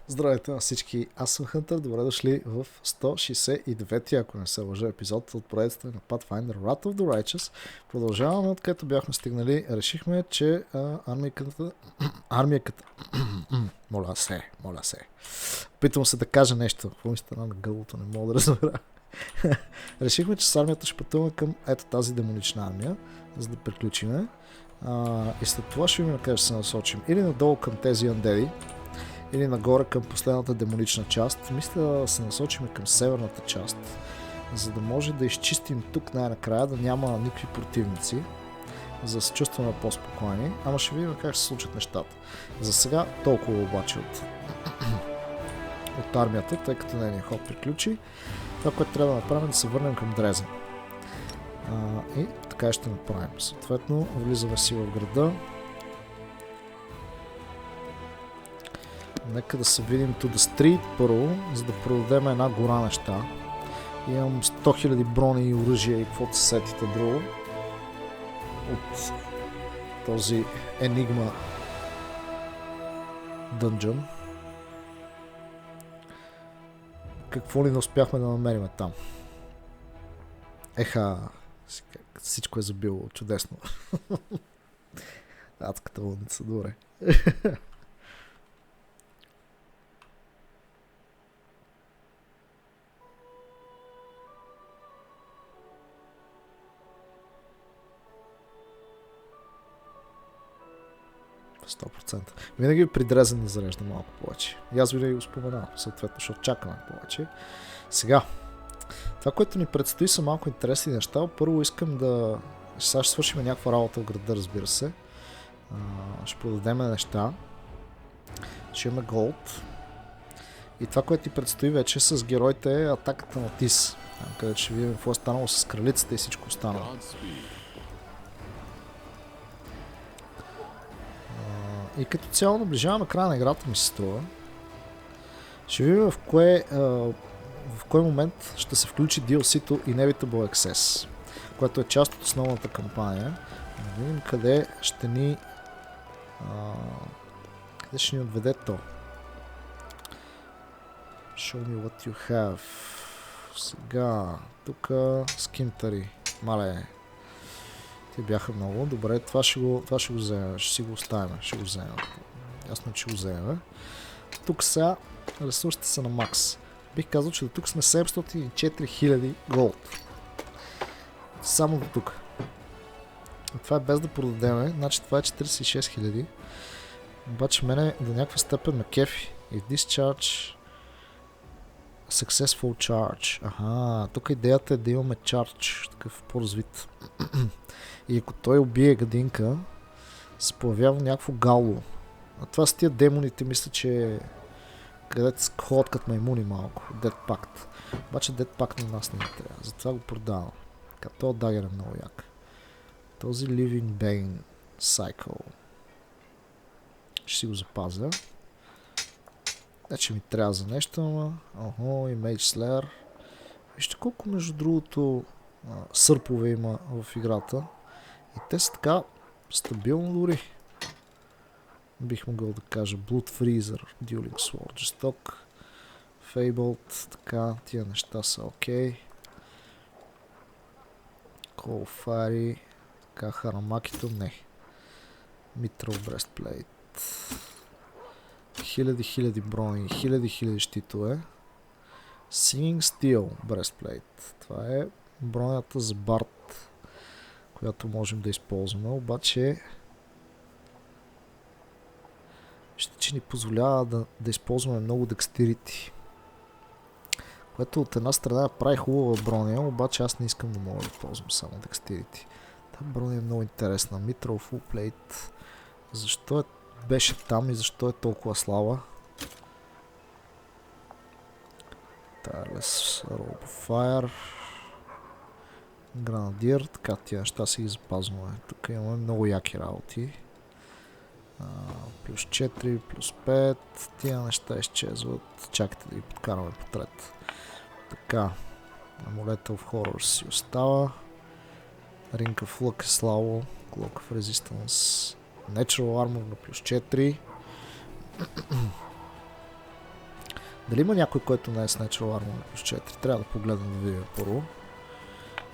Здравейте на всички, аз съм Хънтър, добре дошли в 169-ти, ако не се лъжа, епизод от проектите на Pathfinder Wrath of the Righteous. Продължаваме, откъдето бяхме стигнали. Решихме, че армията... моля се. Питам се да кажа нещо. Какво ми стана на гърлото, не мога да разбера. Решихме, че с армията ще пътуваме към ето тази демонична армия, за да приключиме. И след това ще видим къде ще се насочим. Или надолу към тези андеди, или нагоре към последната демонична част. Мисля да се насочим към северната част, за да може да изчистим тук най-накрая, да няма никакви противници, за да се чувстваме по-спокойни. Ама ще видим как ще се случат нещата. За сега толкова обаче от армията, тъй като нейният ход приключи. Това, което трябва да направим, е да се върнем към Дрезен. И така ще направим. Съответно, влизаме си в града. Нека да се видим to the street първо, за да продадем една гора неща. Имам 100 000 брони и оръжия и каквото се сетите друго от този Enigma Dungeon. Какво ли не успяхме да намерим там? Еха, всичко е забило чудесно. Адската лудница, добре. Винаги при Дрезен не зарежда малко повече. И аз винаги го споменавам, съответно, защото чакаме повече. Сега, това, което ни предстои, са малко интересни неща. Първо искам да... Сега ще свършим някаква работа в града, разбира се. Ще продадем неща. Ще имаме голд. И това, което ни предстои вече с героите, е атаката на Тис. Където ще видим какво е станало с кралицата и всичко останало. И като цяло наближаваме края на играта, ми се струва. Ще видим в кой момент ще се включи DLC-то Inevitable Access, което е част от основната кампания. Да видим къде ще ни отведе то. Show me what you have. Сега, тук скинтари. Мале, те бяха много. Добре, това ще го вземем. Ще си го оставим. Ще го вземем. Ясно, че го вземем. Тук сега ресурсите са на макс. Бих казал, че до тук сме 704 000 голд. Само до тук. Това е без да продадеме. Значи това е 46 000. Обаче мене до някаква степен ме кефи. И discharge successful charge. Аха, тук идеята е да имаме charge. Такъв по-развит. И ако той убие гадинка, се появява някакво гало. А това с тия демоните, мисля, че където ходят като маймуни малко. Dead Pact. Обаче Dead Pact на нас не ни трябва. Затова го продавам. Като дагер е много як. Този Living Bane Cycle. Ще си го запазя. Не, че ми трябва за нещо, ама... Охо, Image Slayer. Вижте колко между другото сърпове има в играта. И те са така стабилно дори. Бих могъл да кажа Blood Freezer, Dueling Sword, жесток, Fabled, така, тия неща са окей. Cold Fiery, така, Харамакито, не. Mithril Breastplate. Хиляди брони, хиляди щитове. Singing Steel Breastplate. Това е бронята за Бард, която можем да използваме, обаче вижте, че ни позволява да използваме много декстерити, което от една страна прави хубава броня, обаче аз не искам да мога да ползвам само декстерити. Та броня е много интересна. Mithril Full Plate. Защо беше там и защо е толкова слаба? Tireless Rope of Fire. Гранадир, така тия неща си ги запазваме. Тук имаме много яки работи. Плюс 4, плюс 5. Тия неща изчезват. Чакайте да ги подкараме подред. Така. Амулета of Horror си остава. Ring of Luck е слабо. Cloak of Resistance. Natural Armor на плюс 4. Дали има някой, който не е с Natural Armor плюс 4? Трябва да погледам да видя първо.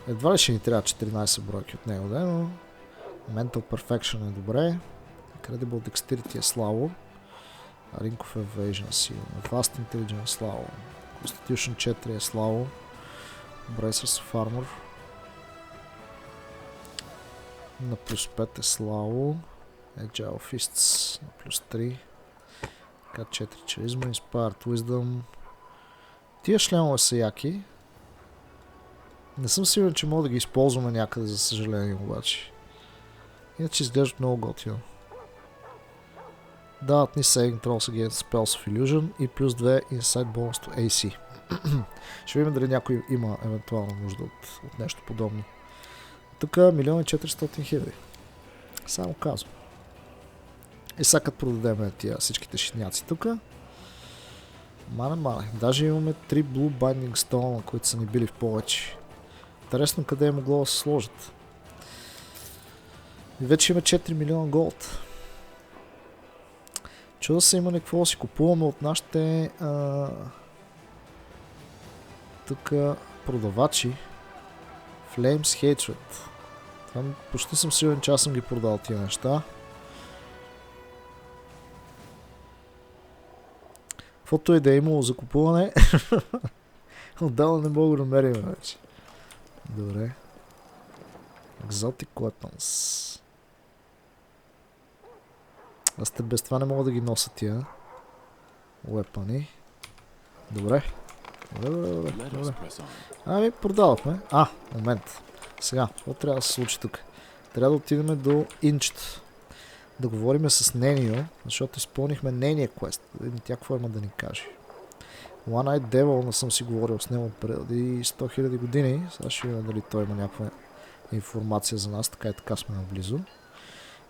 Едва ли ще ни трябва 14 бройки от него, да, но Mental Perfection е добре. Incredible Dexterity е слабо. Ring of Evasion сигурно. Fast Intelligence слабо. Constitution 4 е слабо. Bracers of Armor на плюс 5 е слабо. Agile Fists на плюс 3. Така 4 Charisma, Inspired Wisdom. Тия шлемове са яки. Не съм сигурен, че мога да ги използваме някъде, за съжаление обаче. Иначе изглеждат много готино. Дават ни Saving Throws Against Spells of Illusion и плюс 2 Inside Bonus to AC. Ще видим дали някой има евентуална нужда от нещо подобно. Тук 1 400 000. Само казвам. И сега като продадем тия всичките шитняци тук. Мане. Даже имаме 3 Blue Binding Stone, които са ни били в повече. Интересно къде е могло да се сложат. И вече има 4 милиона голд. Чуда се има какво да си купуваме от нашите тук продавачи. Flames Hatred. Там почти съм сигурен, че аз съм ги продал тия неща. Каквото и да е имало за купуване, отдавна не мога да намерим вече. Добре. Exotic Weapons. Аз те без това не мога да ги нося тия уепани. Добре. Добре. Ами, продавахме. Момент. Сега, какво трябва да се случи тук? Трябва да отидем до инчето. Да говорим с Ненио, защото изпълнихме нейния квест. Тя какво има да ни каже. One Eyed Devil не съм си говорил с него преди 100 000 години. Сега ще видим дали той има някаква информация за нас. Така и така сме наблизо.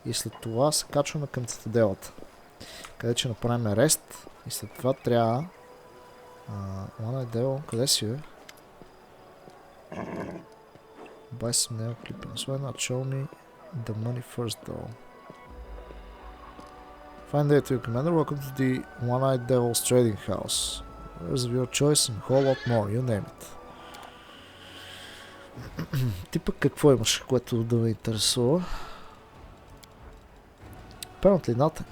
И след това се качваме към цитаделата, къде ще направим рест. И след това трябва... One Eyed Devil, къде си бе? Buy some nail clippings. Why not show me the money first though? Fine day to you, Commander. Welcome to the One Eyed Devil's Trading House. There's your choice and a whole lot more, you name it. Ти пък какво имаш, което да ме интересува? Apparently nothing.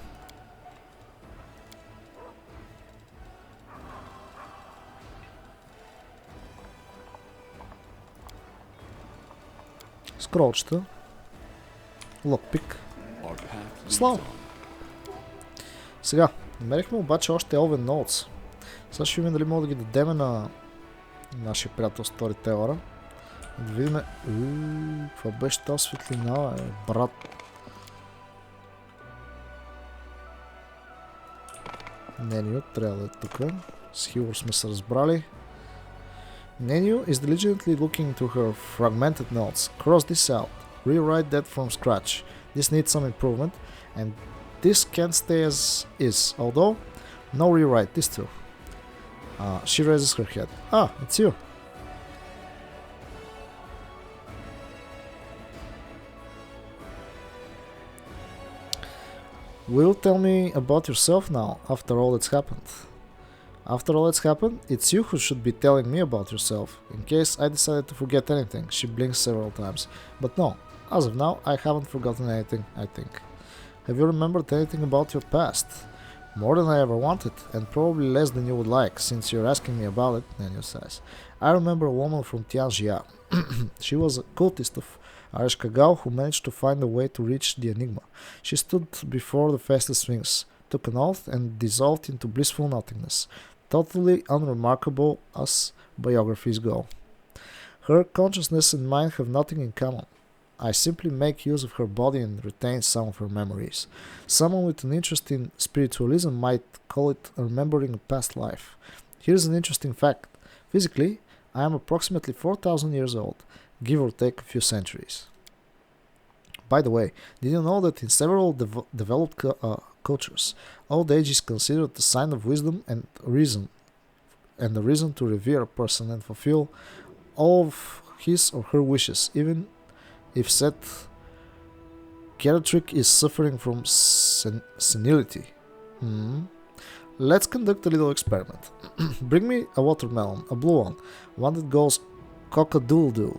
Скролчета. Локпик. Слава! Сега, намерихме обаче още Elven Notes. Сега ще видим дали мога да ги дадем на нашия приятел Storyteller. Да видим... Каква беше тази светлина, брат? Ненио трябва да е тук. С Хилър сме се разбрали. Neniu is diligently looking through her fragmented notes. Cross this out. Rewrite that from scratch. This needs some improvement, and this can't stay as is. Although, no rewrite this too. She raises her head. It's you. Will you tell me about yourself now, after all that's happened? After all that's happened, it's you who should be telling me about yourself, in case I decided to forget anything. She blinks several times. But no, as of now, I haven't forgotten anything, I think. Have you remembered anything about your past? More than I ever wanted, and probably less than you would like, since you're asking me about it, Neniu says. I remember a woman from Tianjia. She was a cultist of Arishkagao who managed to find a way to reach the Enigma. She stood before the Faceless Sphinx, took an oath, and dissolved into blissful nothingness. Totally unremarkable as biographies go. Her consciousness and mind have nothing in common. I simply make use of her body and retain some of her memories. Someone with an interest in spiritualism might call it remembering a past life. Here's an interesting fact. Physically, I am approximately 4,000 years old, give or take a few centuries. By the way, did you know that in several developed cultures, old age is considered a sign of wisdom and a reason to revere a person and fulfill all of his or her wishes, even if said Geriatric is suffering from senility. Let's conduct a little experiment. Bring me a watermelon, a blue one that goes cock-a-doodle-doo.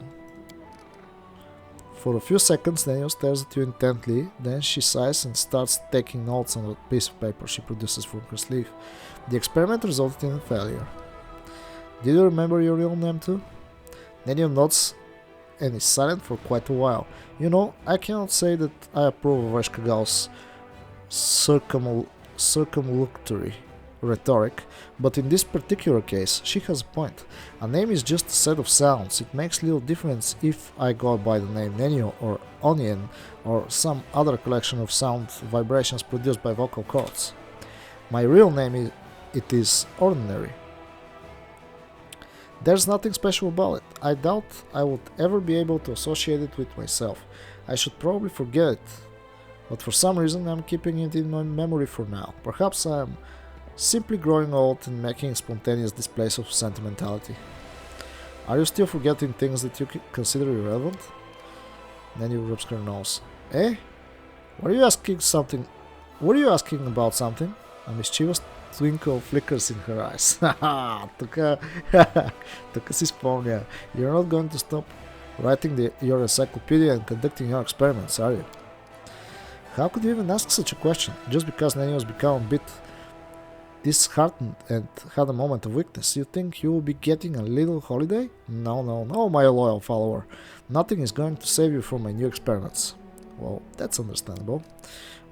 For a few seconds, Daniel stares at you intently, then she sighs and starts taking notes on a piece of paper she produces from her sleeve. The experiment resulted in a failure. Did you remember your real name too? Daniel nods and is silent for quite a while. You know, I cannot say that I approve of Eshkagal's circumlocutory rhetoric, but in this particular case, she has a point. A name is just a set of sounds. It makes little difference if I go by the name Nenio or Onion or some other collection of sound vibrations produced by vocal cords. My real name is ordinary. There's nothing special about it. I doubt I would ever be able to associate it with myself. I should probably forget it, but for some reason I'm keeping it in my memory for now. Perhaps I'm simply growing old and making spontaneous displays of sentimentality. Are you still forgetting things that you consider irrelevant? Then you rubs her nose. Eh? Were you asking about something? A mischievous twinkle flickers in her eyes. Haha, тук си спомня. You're not going to stop writing your encyclopedia and conducting your experiments, are you? How could you even ask such a question? Just because Nanny has become a bit disheartened and had a moment of weakness, you think you will be getting a little holiday? No, my loyal follower. Nothing is going to save you from my new experiments. Well, that's understandable.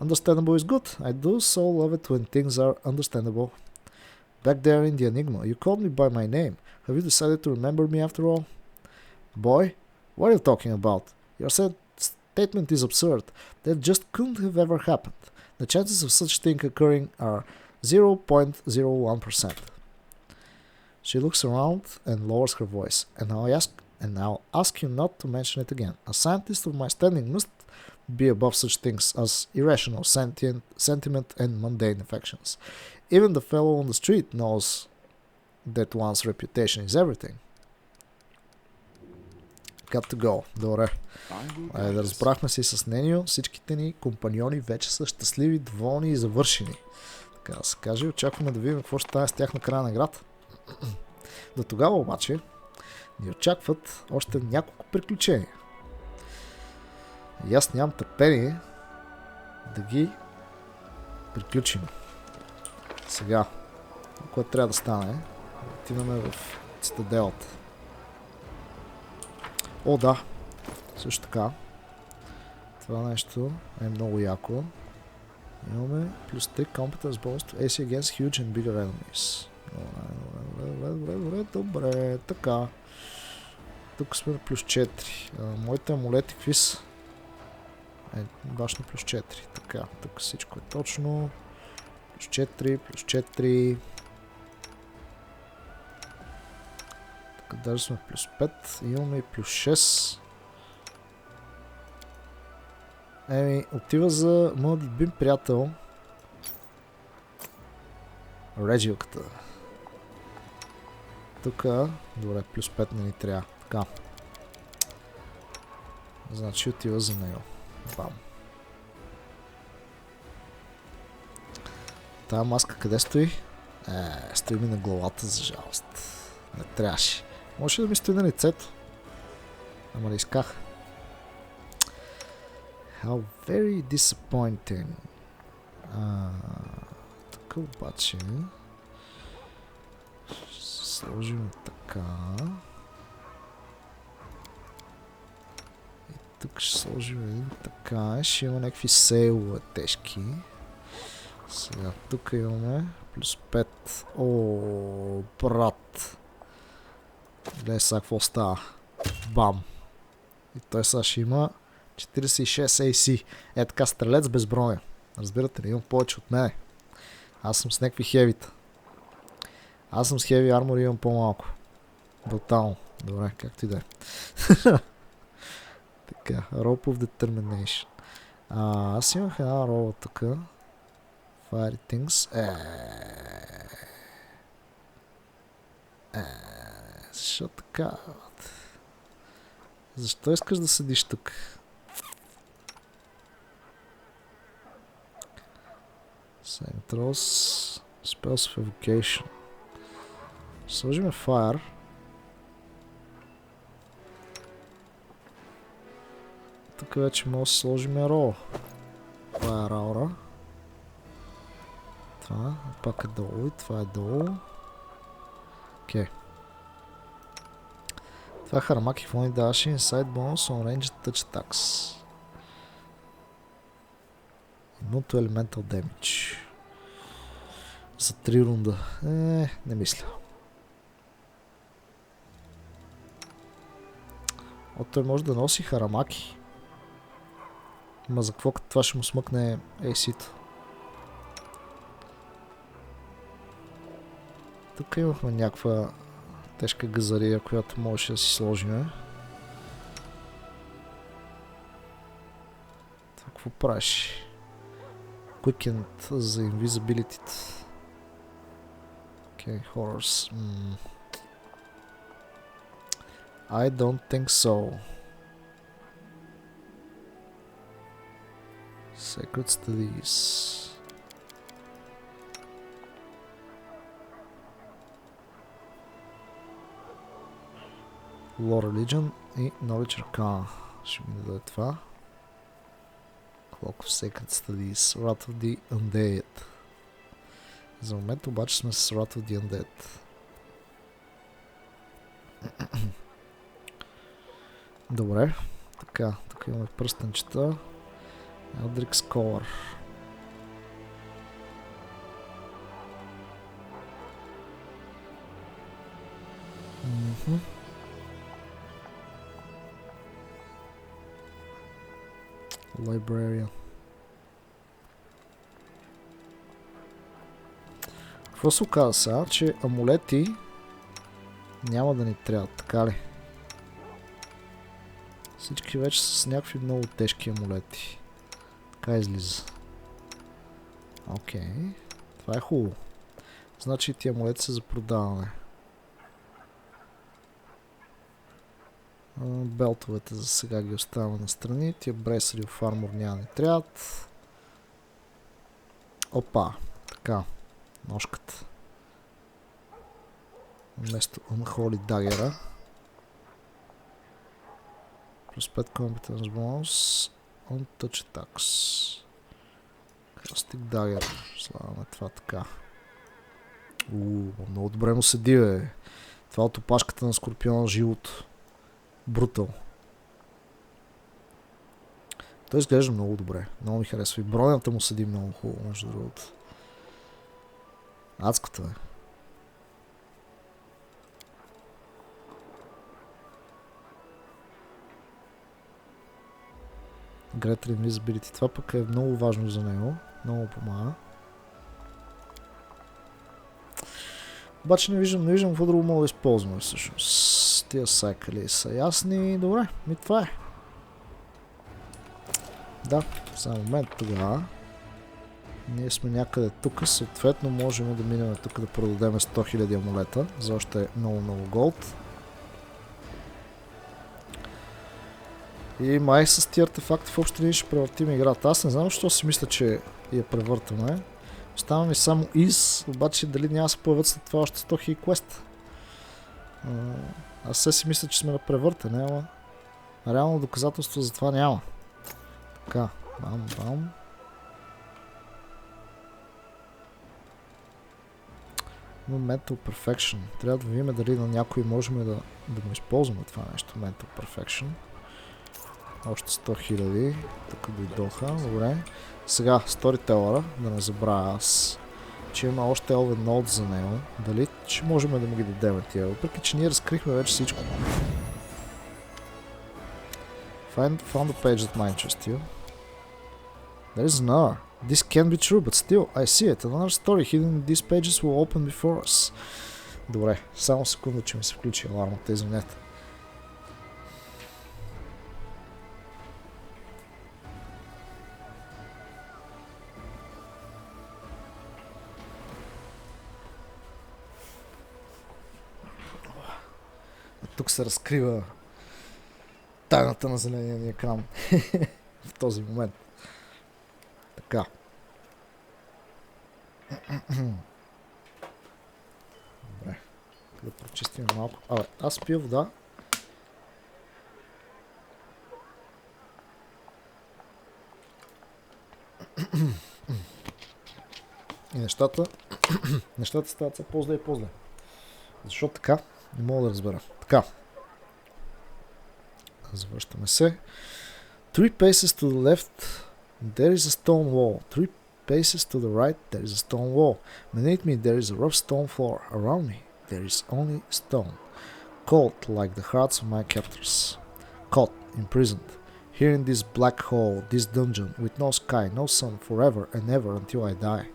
Understandable is good. I do so love it when things are understandable. Back there in the Enigma, you called me by my name. Have you decided to remember me after all? Boy, what are you talking about? Your statement is absurd. That just couldn't have ever happened. The chances of such thing occurring are 0.01%. She looks around and lowers her voice, and I'll ask you not to mention it again. A scientist of my standing must be above such things as irrational sentiment and mundane affections. Even the fellow on the street knows that one's reputation is everything. Got to go. Добре. Да разбрахме се с Ненио. Всичките ни компаньони вече са щастливи, доволни и завършени. Така да се каже. Очакваме да видим какво ще стане с тях на края на играта. До тогава обаче ни очакват още няколко приключения. И аз нямам търпение да ги приключим. Сега, което трябва да стане, отиваме в цитаделата. О, да! Също така, това нещо е много яко. Имаме плюс 3 competence bonus to AC against huge and bigger enemies. Добре, така. Тук сме на плюс 4. Моите амулети какви са? Башно плюс 4. Така, тук всичко е точно. Плюс 4, плюс 4. Тук даже сме плюс 5. Имаме и плюс 6. Отива за моят любим приятел Реджилката. Тук, добре, плюс 5 не ни трябва. Така. Значи отива за него. Бам. Тая маска къде стои? Стои ми на главата, за жалост. Не трябваше. Може да ми стои на лицето. Ама не исках. How very disappointing. Тук обаче ще сложим така. И тук ще сложим един така. Ще има някакви сейлове тежки. Сега тук имаме плюс 5. О, брат. Гледай сега какво става. Бам. И той сега ще има 46 AC. Е така, стрелец без броня. Разбирате ли, имам повече от мене. Аз съм с някакви хевита. Аз съм с хеви армор и имам по-малко. Брутално. Добре, както и да е. Така, Rope of Determination. Аз имах една рола тук. Fire Things. Защо така? Защо искаш да седиш тук? Saint Rose, Spells of Evocation. Сложиме Fire. Тук вече може да сложим Raw. Fire Aura. Това пак е долу и това е долу. Окей. Това харамаки в онly dash inside bonus on range touch attacks. Имуното elemental damage. За 3 рунда. Не мисля. Той може да носи харамаки. Ма за какво като това ще му смъкне AC-то? Тук имахме някаква тежка газария, която можеше да си сложим. Това какво правиш? Quickened за invisibility. Okay, horrors. I don't think so. Sacred Studies. Lore Religion и Knowledge Arcana. Ще ми даде това. Clock of Sacred Studies. Wrath of the Undead. За момент обаче сме с Wrath of the Undead. Добре. Така, тук имаме пръстенчета. Eldrick Scholar. Librarian. Какво се оказа сега? Че амулети няма да ни трябват, така ли? Всички вече са с някакви много тежки амулети. Така излиза. Окей. Това е хубаво. Значи тия амулети са за продаване. Белтовете за сега ги оставяме на страни. Тия бресери в армор няма не трябват. Опа. Така. Ножката. Вместо Unholy Dagger. Plus 5 Competence Bonus. On Touch Attacks. Caustic Dagger. Слагаме това така. Много добре му седи, бе. Това от опашката на Скорпиона живото. Брутал. Той изглежда много добре. Много ми харесва. И бронята му седи много хубаво, между другото. Адската, бе. Greater Invisibility. Това пък е много важно за него. Много помага. Обаче не виждам какво друго мога да използваме всъщност. Тия сайкали са ясни. Добре, това е. Да, за момент тогава. Ние сме някъде тук, съответно можем да минем тук да продадем 100 000 амулета за още много голд. И май с тия артефакти в общи линии ще превъртим играта. Аз не знам защо си мисля, че я превъртаме. Остава ми само обаче дали няма да се появят след това още 100 000 квеста. Аз все си мисля, че сме на превъртане, ама реално доказателство за това няма. Така, бам. Mental Perfection. Трябва да видим дали на някой можем да го използваме това нещо. Mental Perfection. Още 100 000. Тук дойдоха. Добре. Сега Storyteller, да не забравя аз, че има още Elven Note за него. Дали ще можем да му ги дадем тия? Въпреки че ние разкрихме вече всичко. Found a page that might interest you. There is another. This can be true, but still, I see it. Another story hidden in these pages will open before us. Добре, само секунда, че ми се включи алармата, извинете. Тук се разкрива тайната на зеления ни екран в този момент. Така. Да прочистим малко. Абе, аз пия вода. И нещата стават все по-зле и по-зле. Защо така? Не мога да разбера. Така. Завръщаме се. 3 paces to the left, there is a stone wall. 3 paces to the right, there is a stone wall. Beneath me, there is a rough stone floor. Around me, there is only stone. Cold like the hearts of my captors. Caught, imprisoned. Here in this black hole, this dungeon, with no sky, no sun, forever and ever until I die.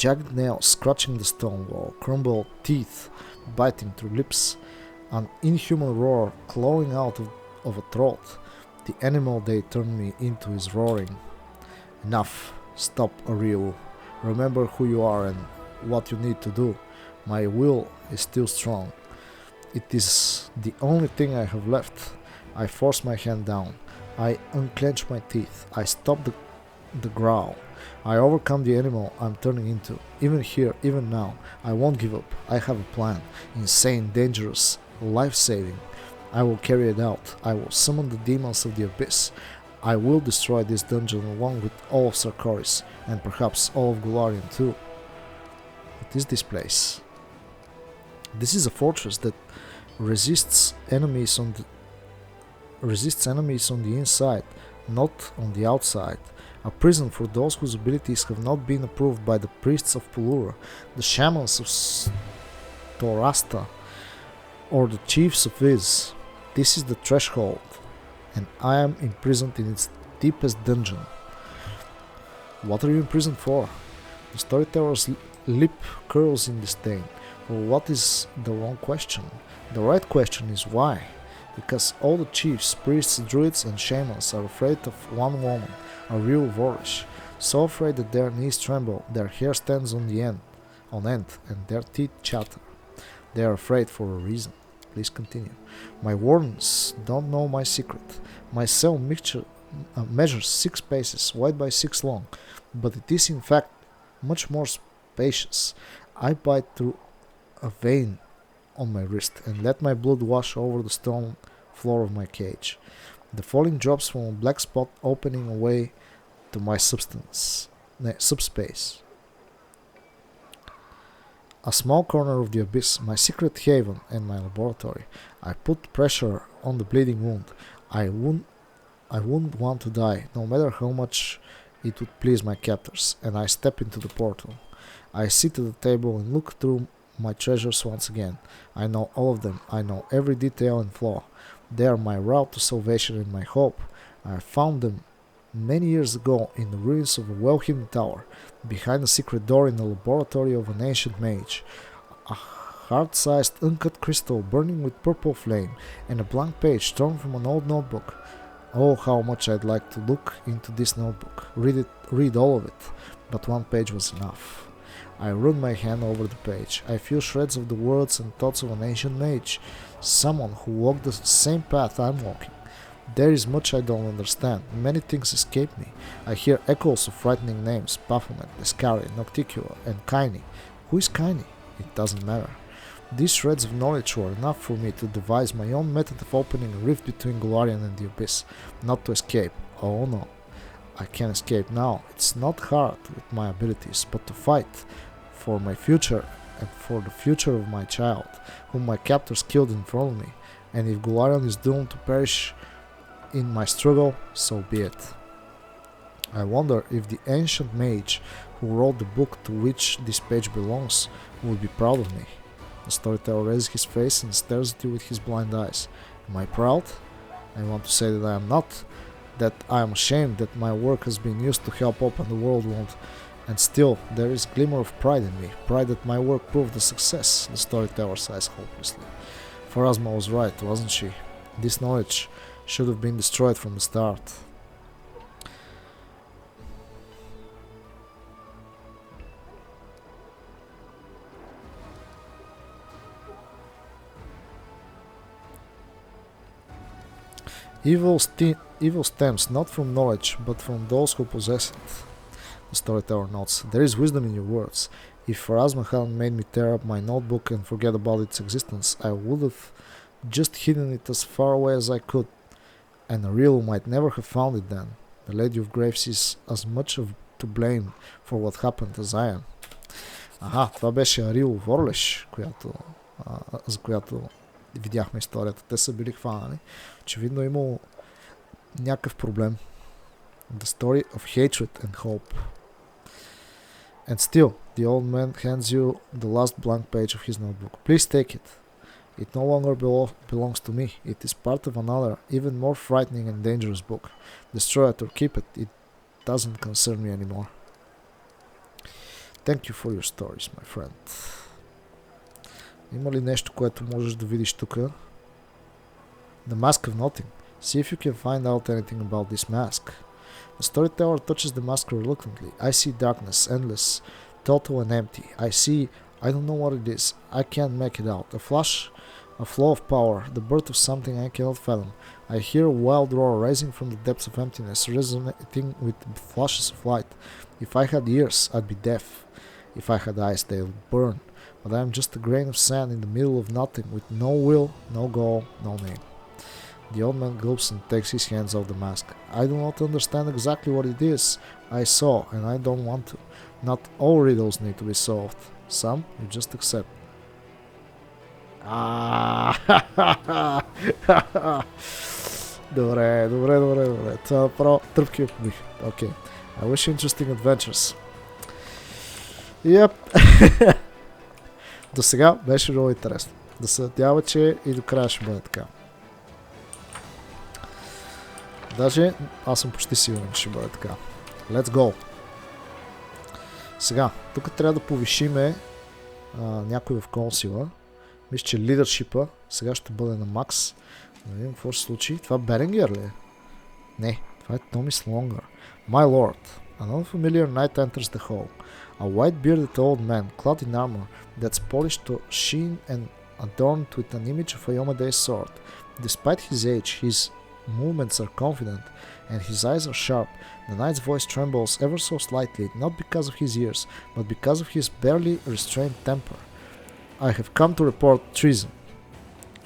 Jagged nails scratching the stone wall, crumbled teeth biting through lips, an inhuman roar clawing out of a throat. The animal they turned me into is roaring. Enough. Stop, Ariel. Remember who you are and what you need to do. My will is still strong. It is the only thing I have left. I force my hand down. I unclench my teeth. I stop the growl. I overcome the animal I'm turning into. Even here, even now, I won't give up. I have a plan. Insane, dangerous, life-saving. I will carry it out. I will summon the demons of the abyss. I will destroy this dungeon along with all of Sarkoris, and perhaps all of Golarion too. What is this place? This is a fortress that resists enemies on the inside, not on the outside. A prison for those whose abilities have not been approved by the priests of Pulura, the shamans of Torasta, or the chiefs of Viz. This is the threshold, and I am imprisoned in its deepest dungeon. What are you imprisoned for? The storyteller's lip curls in disdain. Well, what is the wrong question? The right question is why? Because all the chiefs, priests, druids, and shamans are afraid of one woman, a real Vorish, so afraid that their knees tremble, their hair stands on end, and their teeth chatter. They are afraid for a reason. Please continue. My wardens don't know my secret. My cell measures 6 paces wide by 6 long, but it is in fact much more spacious. I bite through a vein on my wrist and let my blood wash over the stone floor of my cage. The falling drops from a black spot opening a way to my subspace. A small corner of the abyss, my secret haven and my laboratory. I put pressure on the bleeding wound. I wouldn't want to die, no matter how much it would please my captors, and I step into the portal. I sit at the table and look through my treasures once again. I know all of them. I know every detail and flaw. They are my route to salvation and my hope. I found them many years ago in the ruins of a well-hidden tower, behind a secret door in the laboratory of an ancient mage. A heart-sized uncut crystal burning with purple flame, and a blank page torn from an old notebook. Oh, how much I'd like to look into this notebook, read all of it, but one page was enough. I run my hand over the page. I feel shreds of the words and thoughts of an ancient mage, someone who walked the same path I'm walking. There is much I don't understand. Many things escape me. I hear echoes of frightening names: Baphomet, Escari, Nocticula, and Kaini. Who is Kaini? It doesn't matter. These shreds of knowledge were enough for me to devise my own method of opening a rift between Golarion and the Abyss. Not to escape. Oh no. I can escape now. It's not hard with my abilities, but to fight for my future and for the future of my child, whom my captors killed in front of me. And if Golarion is doomed to perish in my struggle, so be it. I wonder if the ancient mage who wrote the book to which this page belongs would be proud of me. The storyteller raises his face and stares at you with his blind eyes. Am I proud? I want to say that I am not, that I am ashamed that my work has been used to help open the world wound, and still there is a glimmer of pride in me, pride that my work proved a success. The storyteller sighs hopelessly. Pharasma was right, wasn't she? This knowledge should have been destroyed from the start. Evil stems not from knowledge, but from those who possess it. The storyteller nods. There is wisdom in your words. If Pharasma hadn't made me tear up my notebook and forget about its existence, I would have just hidden it as far away as I could, and Ariel might never have found it then. The Lady of Graves is as much to blame for what happened as I am. Това беше Арил Ворлеш, за която видяхме историята. Те са били хванани. Очевидно е имало някакъв проблем. The story of hatred and hope. And still, the old man hands you the last blank page of his notebook. Please take it. It no longer belongs to me. It is part of another, even more frightening and dangerous book. Destroy it or keep it. It doesn't concern me anymore. Thank you for your stories, my friend. Има ли нещо, което можеш да видиш тук? The Mask of Nothing. See if you can find out anything about this mask. The storyteller touches the mask reluctantly. I see darkness, endless, total and empty. I don't know what it is. I can't make it out. A flash, a flow of power, the birth of something I cannot fathom. I hear a wild roar rising from the depths of emptiness, resonating with flashes of light. If I had ears, I'd be deaf. If I had eyes, they would burn. But I am just a grain of sand in the middle of nothing, with no will, no goal, no name. The old man gulps and takes his hands off the mask. I do not understand exactly what it is I saw, and I don't want to. Not all riddles need to be solved. Some you just accept. Добре. Това направо тръпки опомих. Okay. I wish you interesting adventures. Yep. До сега беше много интересно. Да се надява, че и до края ще бъде така. Даже аз съм почти сигурен, че ще бъде така. Let's go! Сега, тук трябва да повишиме някой в консила. Мисля, че лидершипа сега ще бъде на макс. Да видим какво ще случи. Това Беренгер ли е? Не, това е Томис Лонгър. My lord, an unfamiliar knight enters the hall. A white-bearded old man, clad in armor that's polished to sheen and adorned with an image of a Yomade's sword. Despite his age, his movements are confident and his eyes are sharp. The knight's voice trembles ever so slightly, not because of his years, but because of his barely restrained temper. I have come to report treason.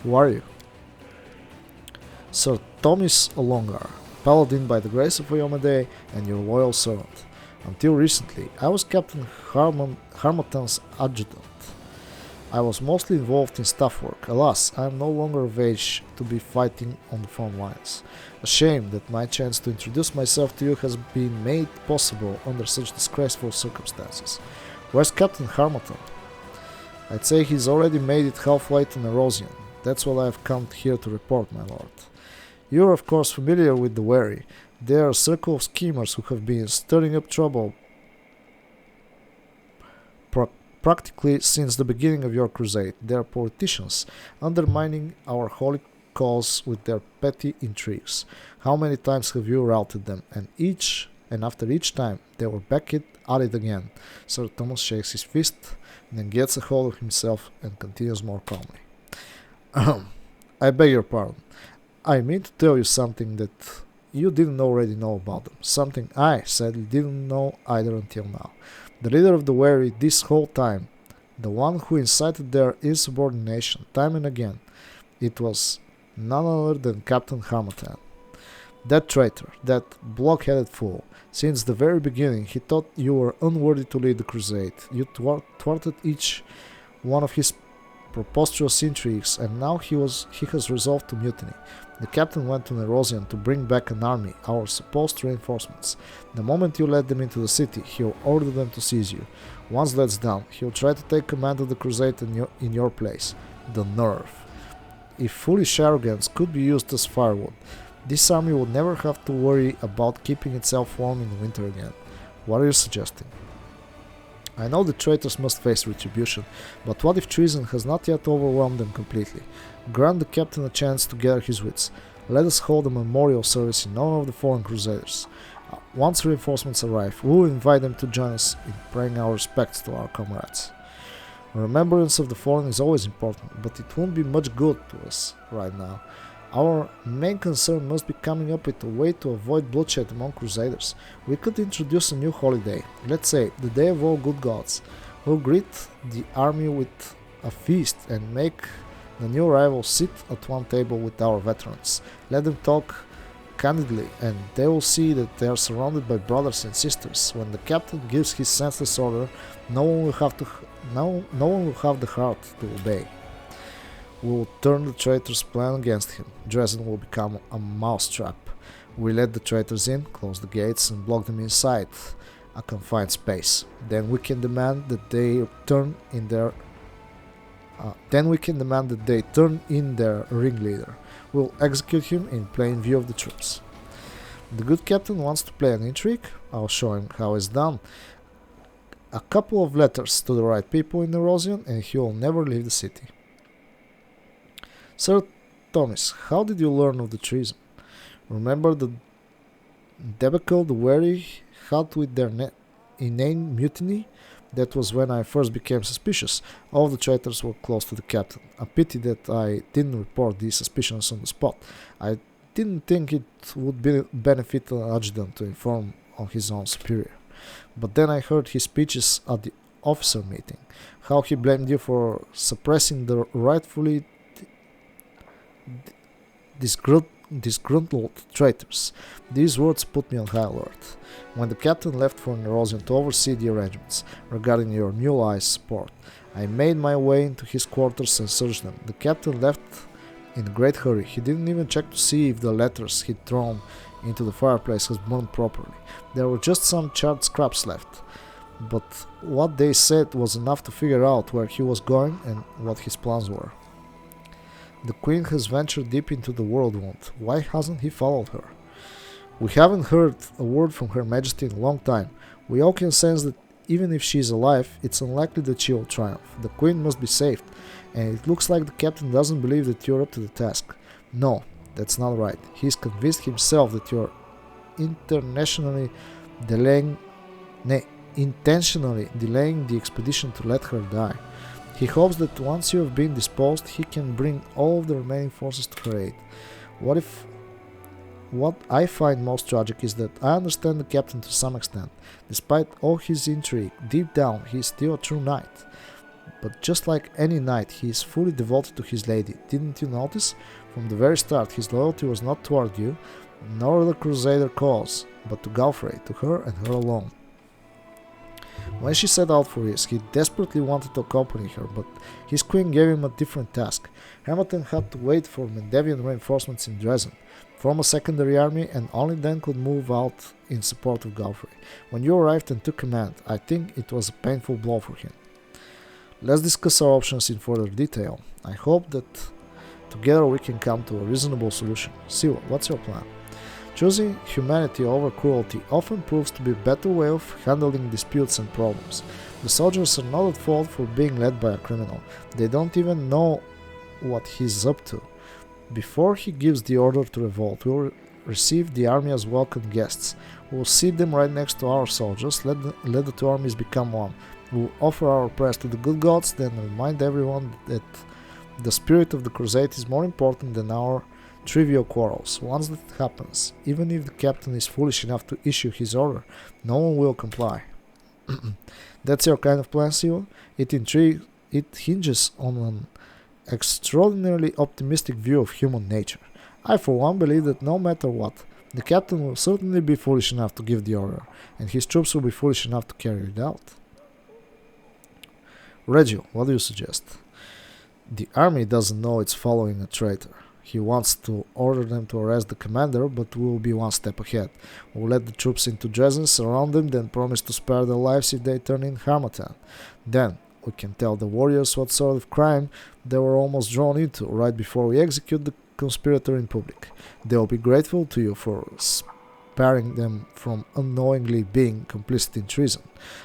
Who are you? Sir Thomas Olongar, paladin by the grace of Oyomade and your loyal servant. Until recently, I was Captain Harmatan's adjutant. I was mostly involved in staff work. Alas, I am no longer of age to be fighting on the front lines. A shame that my chance to introduce myself to you has been made possible under such disgraceful circumstances. Where's Captain Harmatan? I'd say he's already made it halfway to Nerosian. That's what I have come here to report, my lord. You're of course familiar with the Wary. They are a circle of schemers who have been stirring up trouble practically since the beginning of your crusade. They are politicians, undermining our holy cause with their petty intrigues. How many times have you routed them? And after each time, they were back at it again. Sir Thomas shakes his fist, and then gets a hold of himself and continues more calmly. I beg your pardon. I mean to tell you something that you didn't already know about them. Something I sadly didn't know either until now. The leader of the Wary this whole time, the one who incited their insubordination time and again, it was none other than Captain Harmatan. That traitor, that block-headed fool, since the very beginning he thought you were unworthy to lead the crusade. You thwarted each one of his preposterous intrigues, and now he has resolved to mutiny. The captain went to Nerosian to bring back an army, our supposed reinforcements. The moment you led them into the city, he'll order them to seize you. Once that's done, he'll try to take command of the crusade in your place. The nerve. If foolish arrogance could be used as firewood, this army would never have to worry about keeping itself warm in the winter again. What are you suggesting? I know the traitors must face retribution, but what if treason has not yet overwhelmed them completely? Grant the captain a chance to gather his wits. Let us hold a memorial service in honor of the fallen crusaders. Once reinforcements arrive, we will invite them to join us in paying our respects to our comrades. Remembrance of the fallen is always important, but it won't be much good to us right now. Our main concern must be coming up with a way to avoid bloodshed among crusaders. We could introduce a new holiday, let's say the Day of All Good Gods. We'll greet the army with a feast and make the new arrivals sit at one table with our veterans. Let them talk candidly, and they will see that they are surrounded by brothers and sisters. When the captain gives his senseless order, no one will have the heart to obey. We will turn the traitor's plan against him. Dresden will become a mousetrap. We let the traitors in, close the gates, and block them inside a confined space. Then we can demand that they turn in their ringleader. We'll execute him in plain view of the troops. The good captain wants to play an intrigue. I'll show him how it's done. A couple of letters to the right people in Erosion, and he will never leave the city. Sir Thomas, how did you learn of the treason? Remember the debacle the wary had with their inane mutiny? That was when I first became suspicious. All the traitors were close to the captain. A pity that I didn't report these suspicions on the spot. I didn't think it would benefit an adjutant to inform on his own superior. But then I heard his speeches at the officer meeting. How he blamed you for suppressing the rightfully disgruntled traitors. These words put me on high alert. When the captain left for Erosion to oversee the arrangements regarding your new allies' support, I made my way into his quarters and searched them. The captain left in a great hurry. He didn't even check to see if the letters he'd thrown into the fireplace had burned properly. There were just some charred scraps left, but what they said was enough to figure out where he was going and what his plans were. The Queen has ventured deep into the world wound. Why hasn't he followed her? We haven't heard a word from Her Majesty in a long time. We all can sense that even if she is alive, it's unlikely that she will triumph. The Queen must be saved, and it looks like the captain doesn't believe that you're up to the task. No, that's not right. He's convinced himself that you're intentionally delaying the expedition to let her die. He hopes that once you have been disposed, he can bring all of the remaining forces to her aid. What I find most tragic is that I understand the captain to some extent. Despite all his intrigue, deep down he is still a true knight. But just like any knight, he is fully devoted to his lady. Didn't you notice? From the very start, his loyalty was not toward you, nor the Crusader cause, but to Galfrey, to her and her alone. When she set out for this, he desperately wanted to accompany her, but his queen gave him a different task. Hamilton had to wait for Mendevian reinforcements in Dresden, form a secondary army, and only then could move out in support of Galfrey. When you arrived and took command, I think it was a painful blow for him. Let's discuss our options in further detail. I hope that together we can come to a reasonable solution. Siwa, what's your plan? Choosing humanity over cruelty often proves to be a better way of handling disputes and problems. The soldiers are not at fault for being led by a criminal. They don't even know what he's up to. Before he gives the order to revolt, we'll receive the army as welcome guests. We'll seat them right next to our soldiers, let the two armies become one. We'll offer our prayers to the good gods, then remind everyone that the spirit of the crusade is more important than our trivial quarrels. Once that happens, even if the captain is foolish enough to issue his order, no one will comply. That's your kind of plan, Siwa? It hinges on an extraordinarily optimistic view of human nature. I for one believe that no matter what, the captain will certainly be foolish enough to give the order, and his troops will be foolish enough to carry it out. Reggio, what do you suggest? The army doesn't know it's following a traitor. He wants to order them to arrest the commander, but we will be one step ahead. We'll let the troops into Dresden, surround them, then promise to spare their lives if they turn in Harmattan. Then we can tell the warriors what sort of crime they were almost drawn into right before we execute the conspirator in public. They will be grateful to you for sparing them from unknowingly being complicit in treason.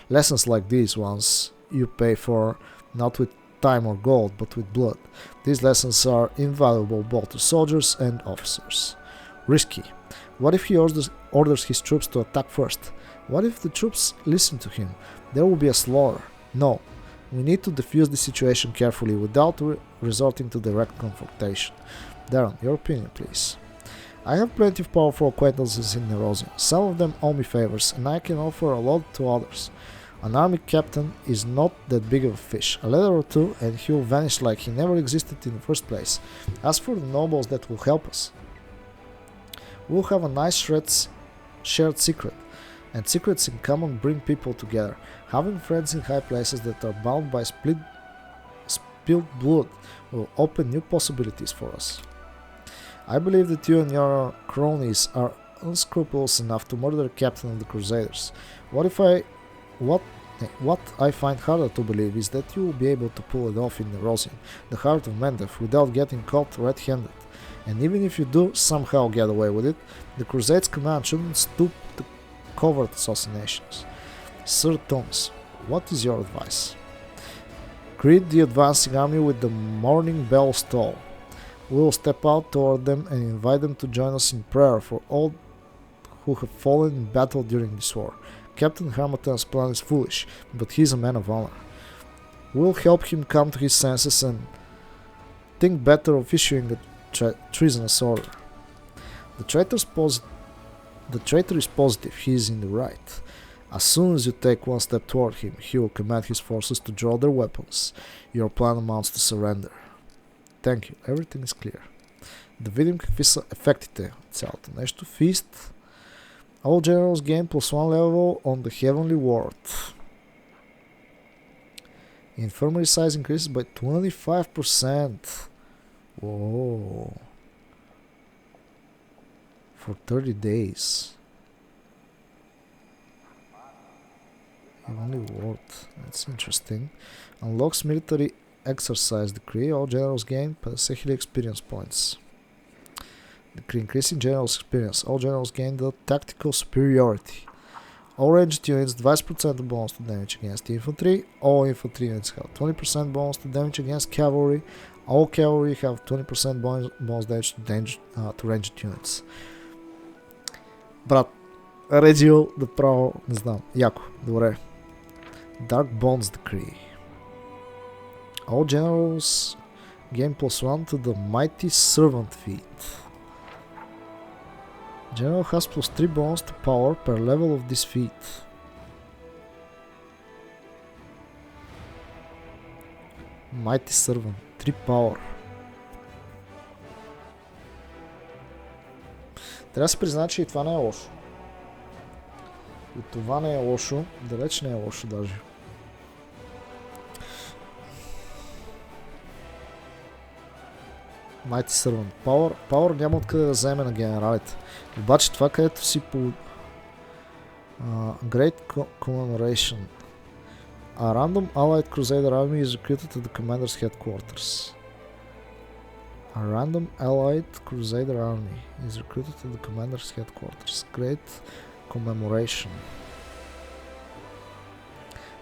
Lessons like these ones you pay for, not with time or gold, but with blood. These lessons are invaluable both to soldiers and officers. Risky. What if he orders his troops to attack first? What if the troops listen to him? There will be a slaughter. No. We need to defuse the situation carefully without resorting to direct confrontation. Darren, your opinion, please. I have plenty of powerful acquaintances in Erosion. Some of them owe me favors, and I can offer a lot to others. An army captain is not that big of a fish. A letter or two and he will vanish like he never existed in the first place. As for the nobles that will help us, we'll have a nice shared secret. And secrets in common bring people together. Having friends in high places that are bound by spilled blood will open new possibilities for us. I believe that you and your cronies are unscrupulous enough to murder the captain of the Crusaders. What I find harder to believe is that you will be able to pull it off in Erosium, the heart of Mendef, without getting caught red-handed. And even if you do somehow get away with it, the Crusades command shouldn't stoop to covert assassinations. Sir Thomas, what is your advice? Greet the advancing army with the morning bell toll. We will step out toward them and invite them to join us in prayer for all who have fallen in battle during this war. Captain Harmattan's plan is foolish, but he is a man of honor. We'll help him come to his senses and think better of issuing a treasonous order. The traitor is positive he is in the right. As soon as you take one step toward him, he will command his forces to draw their weapons. Your plan amounts to surrender. Thank you, everything is clear. Да видим какви са ефектите от цялото нещо. Feast. All generals gain +1 level on the heavenly world. Infirmary size increases by 25%. Whoa. For 30 days. Heavenly world. That's interesting. Unlocks military exercise decree. All generals gain 50,000 experience points. Decree increasing general's experience. All generals gain the tactical superiority. All ranged units 20% bonus to damage against infantry. All infantry units have 20% bonus to damage against cavalry. All cavalry have 20% bonus damage to ranged units. Брат, Реджил да право, не знам, яко, добре. Dark Bonds Decree. All generals gain +1 to the Mighty Servant feat. General has +3 bonus to power per level of this feat. Mighty Servant, 3 power. Трябва да се призна, че и това не е лошо. И това не е лошо, далеч не е лошо даже. Mighty Servant. Power няма откъде да вземе на генералите. Обаче това, където си по... Great Commemoration. A random allied crusader army is recruited to the commander's headquarters. A random allied crusader army is recruited to the commander's headquarters. Great Commemoration.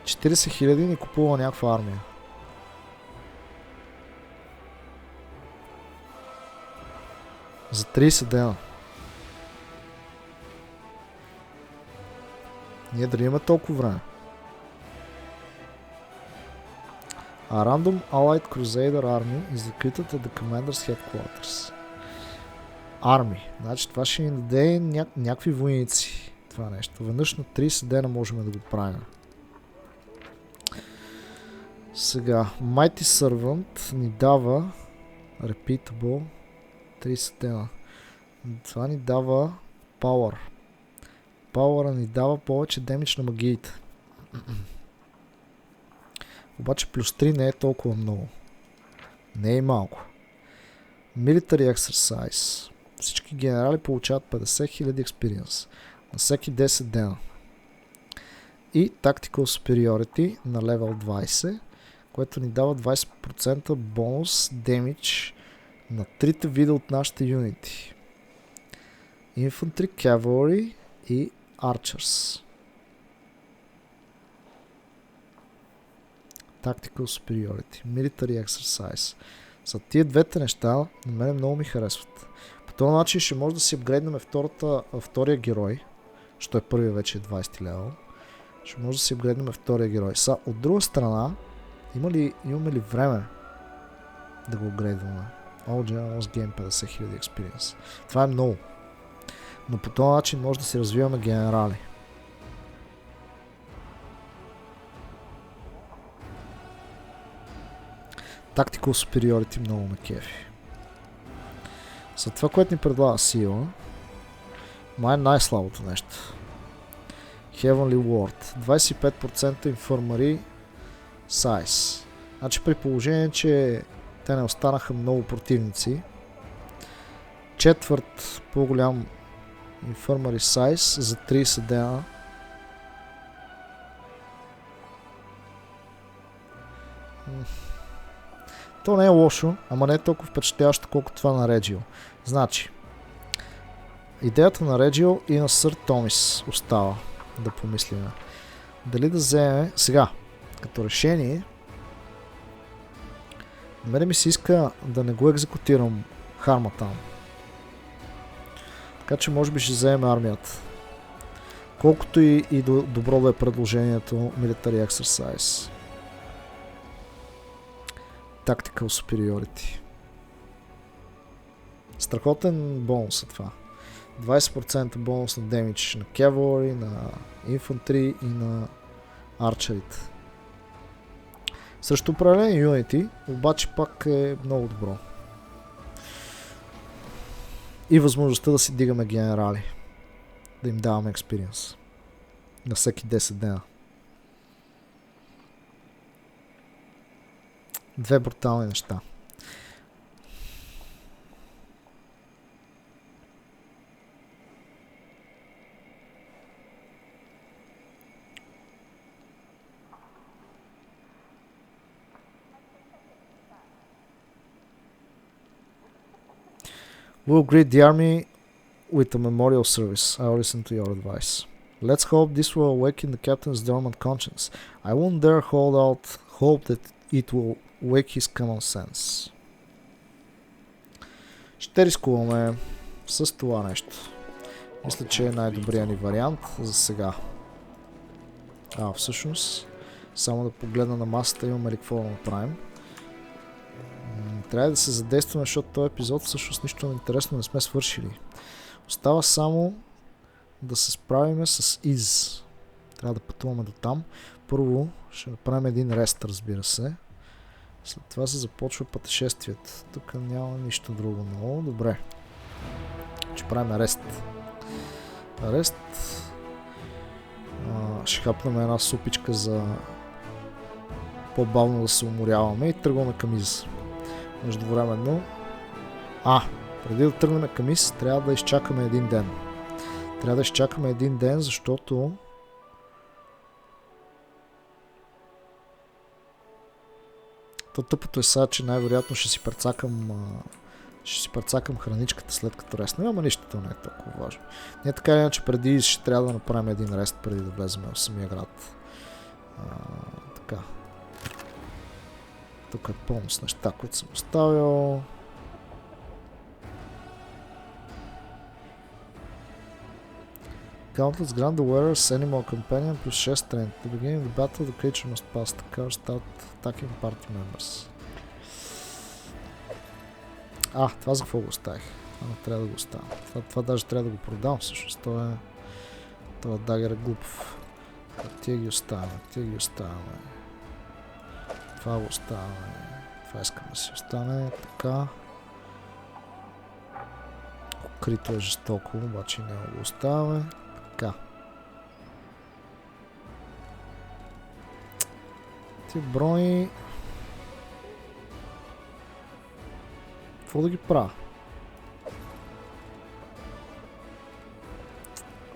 40 000 ни купува някаква армия. За 30 дена. Ние дали имаме толкова време? A random allied crusader army is recruited at the commander's headquarters. Army. Значи това ще ни даде някакви войници. Това нещо. Веднъж на 30 дена можем да го правим. Сега. Mighty Servant ни дава Repeatable 30 дена. Това ни дава Power. Power ни дава повече демидж на магиите. Обаче +3 не е толкова много. Не е малко. Military Exercise. Всички генерали получават 50 000 experience на всеки 10 дена. И Tactical Superiority на level 20, което ни дава 20% бонус демидж на трите вида от нашите юнити. Infantry, Cavalry и Archers. Tactical Superiority, Military Exercise. За тия двете неща на мен много ми харесват. По този начин ще може да си апгрейднем втория герой, що е първия вече 20 левел. Ще може да си апгрейднем втория герой. От друга страна, имаме ли време да го апгрейдваме? All Generals Gain 50 000 Experience. Това е много. Но по този начин може да си развиваме генерали. Tactical Superiority много ме кефи. След това, което ни предлага сила, май е най-слабото нещо. Heavenly Ward. 25% Infirmary Size. Значи при положение, че те не останаха много противници, четвърт по-голям Infirmary Size за 30 дена. То не е лошо, ама не е толкова впечатляващо, колкото това на Реджио. Значи, идеята на Реджио и на Сър Томис остава да помислим. Дали да вземе сега, като решение, на мене ми се иска да не го екзекутирам харма там. Така че може би ще вземем армията. Колкото и добро да е предложението Military Exercise. Tactical Superiority. Страхотен бонус е това. 20% бонус на демидж на Cavalry, на Infantry и на Archerите. Срещу определени юнити, обаче пак е много добро. И възможността да си дигаме генерали. Да им даваме експириенс. На всеки 10 дена. Две брутални неща. We'll greet the army with a memorial service. I'll listen to your advice. Let's hope this will awaken the captain's dormant conscience. I won't dare hold out hope that it will wake his common sense. Ще рискуваме с това нещо. Мисля, че е най-добрият ни вариант за сега. Всъщност, само да погледна на масата, имаме ли какво да направим. Трябва да се задействаме, защото този епизод всъщност нищо интересно не сме свършили. Остава само да се справиме с Из. Трябва да пътуваме до там. Първо ще направим един рест, разбира се. След това се започва пътешествието. Тук няма нищо друго много. Добре. Ще правим рест. Рест. Ще хапнем една супичка за по-бавно да се уморяваме и тръгваме към Из. Междувременно. Преди да тръгнем към Из, трябва да изчакаме един ден. Трябва да изчакаме един ден, защото тъпото е сега, че най-вероятно ще си прецакам храничката след като рестне, ама нищо, то не е толкова важно. Не така иначе преди ще трябва да направим един рест преди да влезем в самия град. Така. Тук е пълно с неща, които съм оставил. Countless grant the wearer's animal companion plus 6 strength. At the beginning of the battle, the creature must pass the car, start attacking party members. Това за какво го оставих? Това не трябва да го оставям. Това даже трябва да го продам всъщност. Това дагер е глупав. Тия ги оставяме. Това го оставяме. Това искам да си остане. Така. Укрито е жестоко, обаче не го оставяме. Така. Ти брони. Какво да ги правя?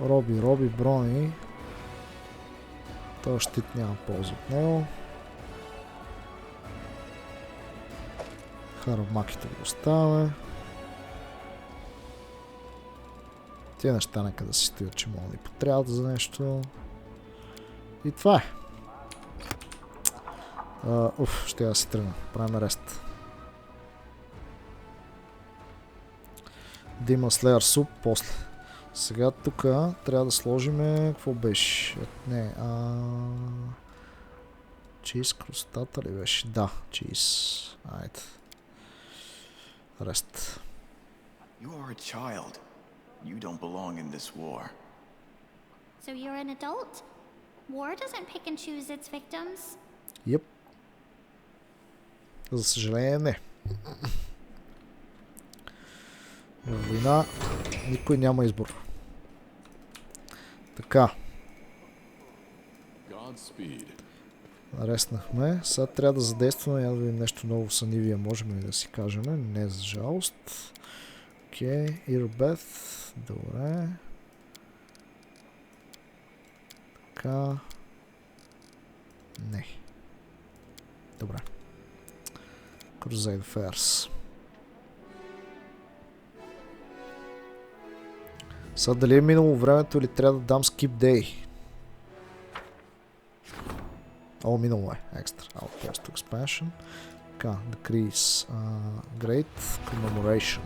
Роби брони. Този щит няма полза от него. Харамаките го оставяме. Тия неща нека да си стоят, че могат да ни потрябват за нещо. И това е. Ще я да си тръгна. Правим рест. Да има Slayer суп после. Сега тук трябва да сложим... Какво беше? Не, чиз кростата ли беше? Да, чиз. Айде. Рест. You are a child. You don't belong in this war. So you're an adult? War doesn't pick and choose its victims? Yep. За съжаление не. В война никой няма избор. Така. Нареснахме. Сега трябва да задействаме. Я да видим нещо ново в Сънивие. Можем ли да си кажем? Не, за жалост. Окей. Ирбет. Добре. Така. Не. Добре. Crusade Affairs. Сега дали е минало времето или трябва да дам Skip Day? О, минало е. Екстра. Outpost Expansion. Така, Decrease. Great Commemoration.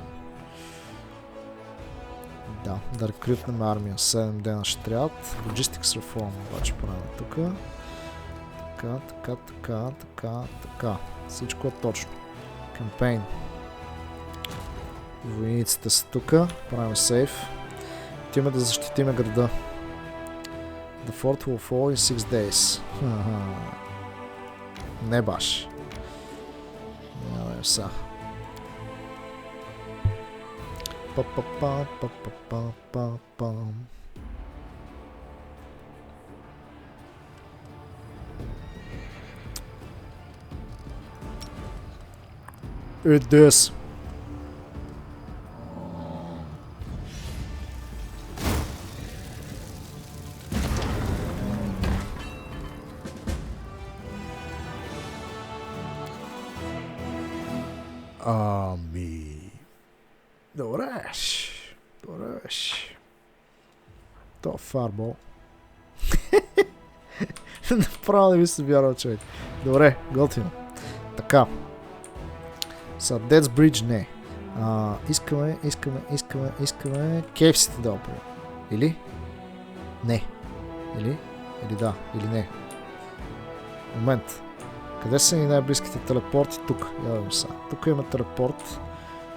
Да рекрутнем армия. 7 дена ще трябват. Logistics Reform обаче правим тук. Така. Всичко е точно. Кампейн. Войниците са тук. Правим сейф. Отиваме да защитиме града. The fort will fall in 6 days. Не баш. Няма са. It is. Добре. То фарбол. Направо не ми се вярва, човек. Добре, готвим. Така. Са, Dead's Bridge не. Искаме KFC-те да оправим. Или? Не. Или да, или не. Момент. Къде са ни най-близките телепорти? Тук. Тук имаме телепорт.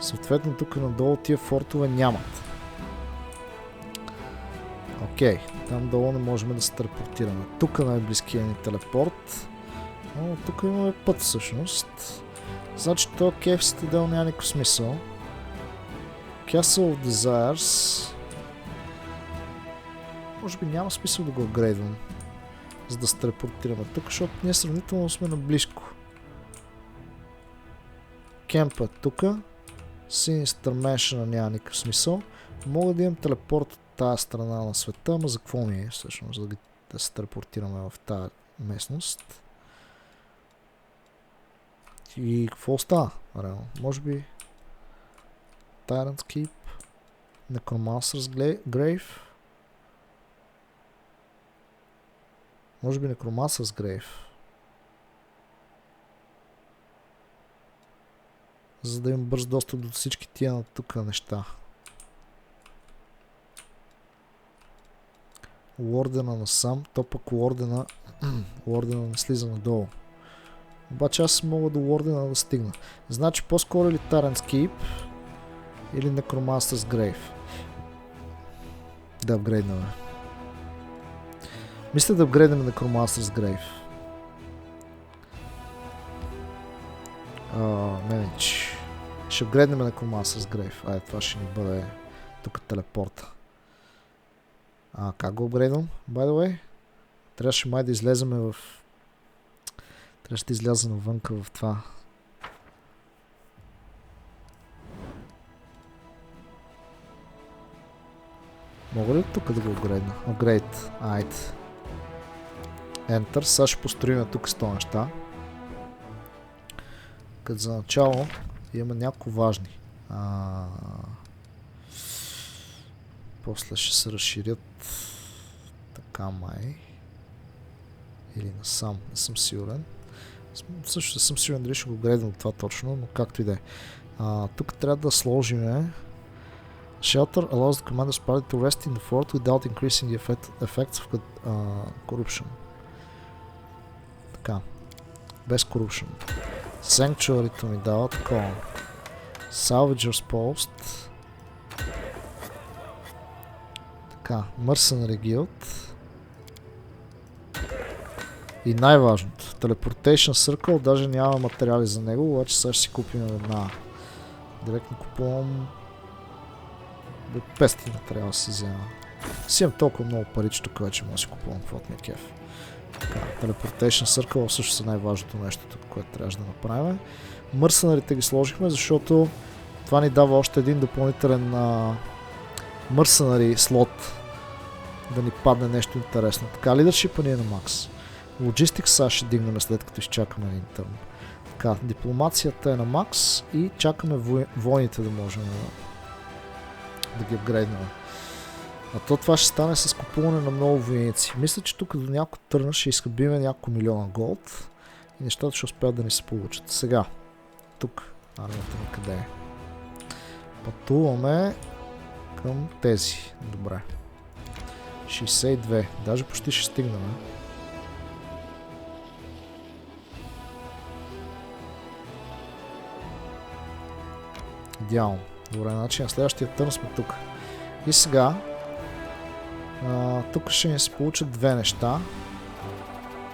Съответно тук надолу тия фортове нямат. Окей. Там долу не можем да се телепортираме. Тук най-близкият ни телепорт. Но тук имаме път всъщност. Значи то KFC-те дел няма никакъв смисъл. Castle of Desires. Може би няма смисъл да го апгрейдвам. За да се телепортираме тук, защото ние сравнително сме наблизко. Кемпът тук. Sinister Mansion няма никакъв смисъл. Мога да имам телепорт от тази страна на света, ама за какво ми е всъщност, да се телепортираме в тази местност. И какво остава? Реално? Може би Tyrant's Keep, Necromancer's Grave. Може би Necromancer's Grave. За да имам бърз достъп до всички тия на тук неща. Лордена насам, то пък Лордена не слиза надолу. Обаче аз мога до Лордена да стигна. Значи по-скоро или Tyrant's Keep или Necromancer's Grave. Да апгрейднаме. Мисля да апгрейднем Necromancer's Grave. Менеч. Ще апгрейднем Necromancer's Grave. Айде, това ще ни бъде тук телепорта. Как го апгрейдвам? By the way? Трябваше май да излеземе в... Трябваше да изляза навънка в това. Мога ли тук да го апгрейдна? Апгрейд. Айде. Enter. Сега ще построим тук 100 неща. Като за начало имаме няколко важни. После ще се разширят така май. Или насам. Не съм сигурен. Също не съм сигурен дали ще го гледам това точно, но както и да е. Тук трябва да сложим Shelter allows the commander's party to rest in the fort without increasing the effects of corruption. Така. Без corruption. Sanctuary-то ми дава такова. Salvager's Post. Така. Mercenary Guild. И най-важното. Teleportation Circle, даже няма материали за него, обаче сега ще си купим една. Директно купувам 500 трябва да си взема. Си имам толкова много пари, че тук вече може да си купувам каквото ми е кеф. Така, Teleportation Circle също са най-важното нещо тук, което трябваше да направим. Мърсенарите ги сложихме, защото това ни дава още един допълнителен мърсенари слот. Да ни падне нещо интересно. Така, leadership ни е на макс. Logistics сега ще дигнем след като изчакаме един търн. Така, дипломацията е на макс и чакаме войните да можем да ги апгрейднем. А то това ще стане с купуване на много войници. Мисля, че тук до няколко търна ще изхъбиме няколко милиона голд и нещата ще успеят да ни се получат. Сега, тук, армията ни къде е? Пътуваме към тези. Добре. 62. Даже почти ще стигнем. Идеално. Добре, значи на следващия търн сме тук. И сега тук ще ни се получат две неща.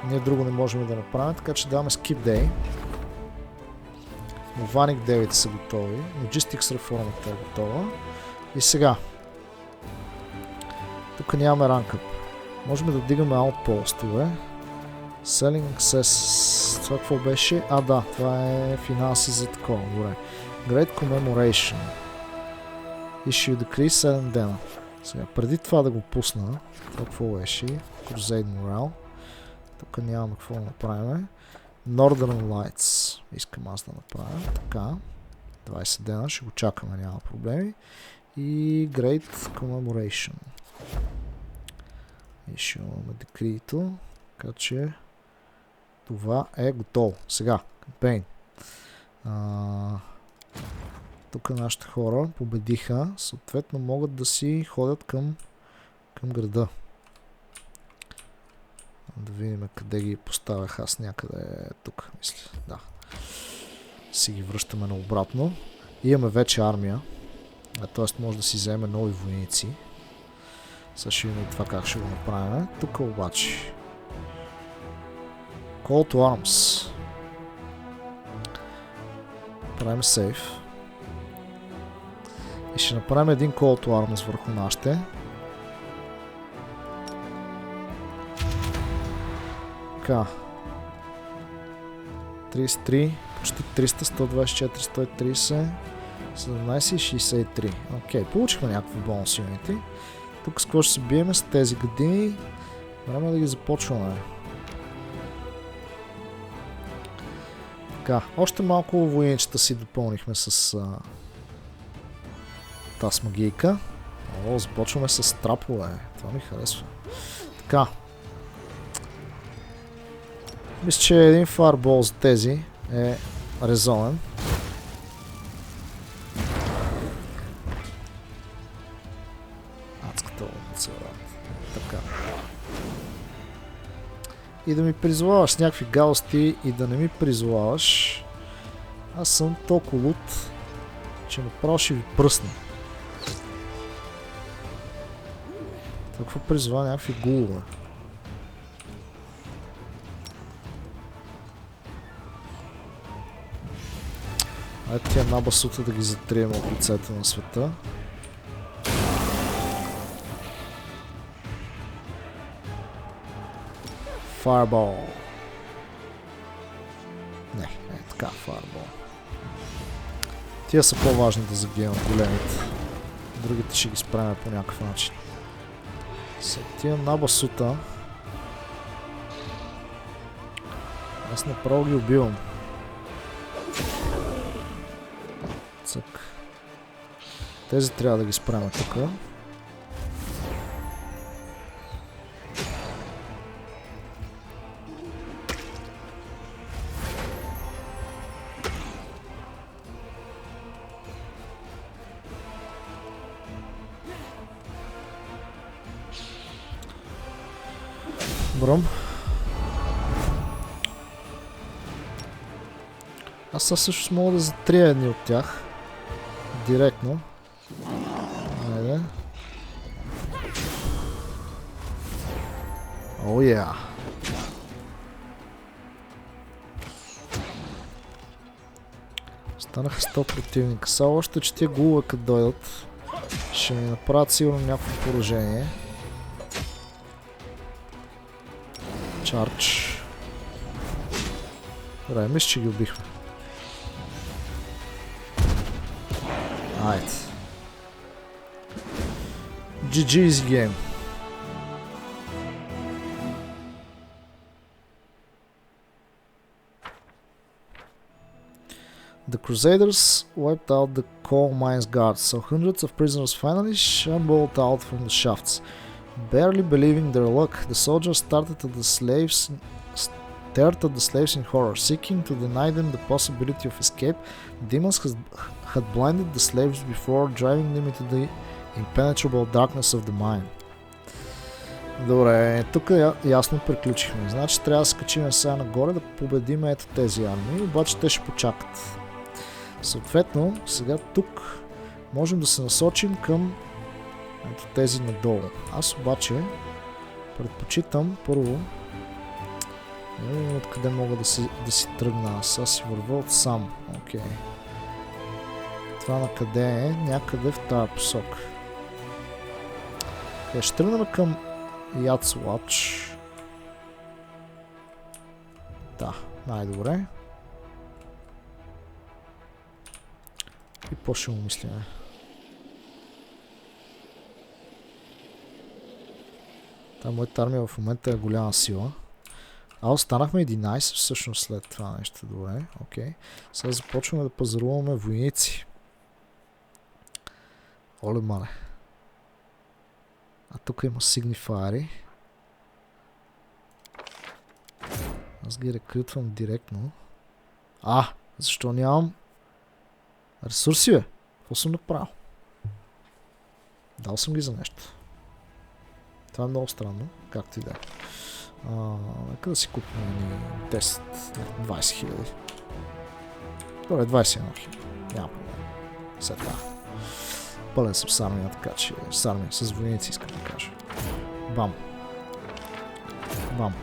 Ние друго не можем да направим, така че даваме Skip Day. Movanik 9 са готови. Logistics реформата е готова. И сега. Тук нямаме ранкъп. Можем да дигаме outpost-ове. Selling Access. Това какво беше? А, да, това е финанси за такова. Добре. Great Commemoration. Issue Decree 7 дена. Сега, преди това да го пусна, това какво беше? Crusade Morale. Тук нямаме какво да направим. Northern Lights. Искам аз да направя. Така. 20 дена. Ще го чакаме, няма проблеми. И Great Commemoration. И ще имаме декрито. Така че това е готово. Сега, кампейн. Тук нашите хора победиха. Съответно могат да си ходят към града. Да видим къде ги поставях аз, някъде тук, мисля. Да. Си ги връщаме наобратно. Имаме вече армия. Т.е. може да си вземе нови войници. Сега ще видим това как ще го направим. Тук обаче Call to Arms. Правим сейф. И ще направим един Call to Arms върху нашите. Така. 33, почти 300, 124, 130, 17 и 63. Окей, получихме някакви бонус юнити. Тук с какво ще се биеме с тези години. Време да ги започваме. Така, още малко войничета си допълнихме с тази магийка. О, започваме с трапове. Това ми харесва. Така. Мисля, че един фарбол за тези е резонен. Адската улица. Така. И да ми призоваваш с някакви галости и да не ми призоваваш. Аз съм толкова луд, че направо ще ви пръсна. Какво призова някакви гулове? Айде тия набасута да ги затрием от лицето на света. Fireball. Не, е така, Fireball. Тия са по-важни да загинат големите. Другите ще ги справим по някакъв начин. Сега тия набасута аз направо ги убивам. Цък. Тези трябва да ги справим тук. Бром. Аз също мога да затрия едни от тях. Директно. Айде. О, я. Станаха 100 противника. Само още, че тия гулове като дойдат, ще ни направят сигурно някакво поражение. Чардж. Добре, мисля, че ги убихме. Айде. GG's game. The Crusaders wiped out the coal mines guards, so hundreds of prisoners finally shambled out from the shafts. Barely believing their luck, the soldiers stared at the slaves in horror, seeking to deny them the possibility of escape. Demons had blinded the slaves before driving them into the impenetrable darkness of the mine. Добре, тук ясно приключихме. Значи трябва да скачим сега нагоре да победим ето тези армии, обаче те ще почакат. Съответно, сега тук можем да се насочим към ето тези надолу. Аз обаче предпочитам първо откъде мога да си тръгна. Аз си вървя от сам. Окей. Това накъде е? Някъде в тази посока. Ще тръгнем към Яцлач. Да, най-добре. И по-ще му мислиме. Та моята армия в момента е голяма сила. Останахме 11 всъщност след това нещо. Добре, окей. Сега започваме да пазаруваме войници. Оле мале. А тук има сигнифари. Аз ги рекрутвам директно. Защо нямам ресурси, бе? Какво съм направил? Дал съм ги за нещо. Това е много странно, както и да е. Нека да си купим 10, 20 хиляди. Добре, 21 хиляди. Няма проблем. Света. Пълен съм с армия, така че с армия, с войници искам да кажа. Бам. Бам.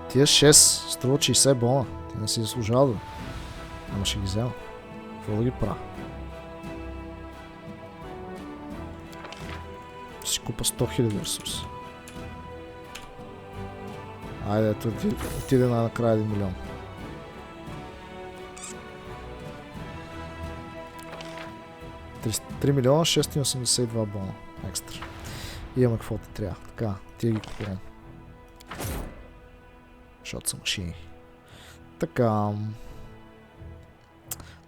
Тия 6 струва 60 бона. Ти не си заслужава да. Ама ще ги взема. Какво да ги правя? Ще си купа 100 000 ресурс. Айде, ето отиде накрая 1 милион. $3 милиона 682 бона екстра. Имаме каквото трябва. Така, тия ги купувам. Защото са машини. Така.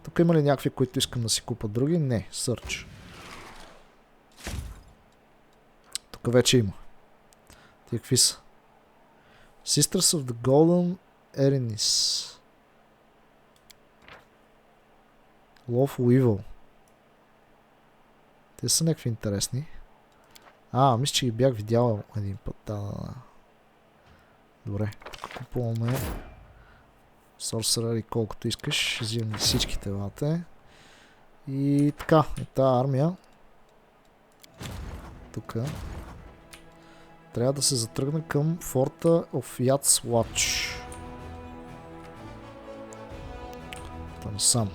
Тук има ли някакви, които искам да си купа други? Не, Search. Тук вече има. Тия какви са? Sisters of the Golden Erinis. Lawful Evil. Те са някакви интересни. Мисля, че ги бях видял един път. Да. Добре, тук купуваме Sorcerer и колкото искаш. Взимам всичките вате. И така, е тази армия. Тук трябва да се затръгне към форта of Yatzwatch. Там сам.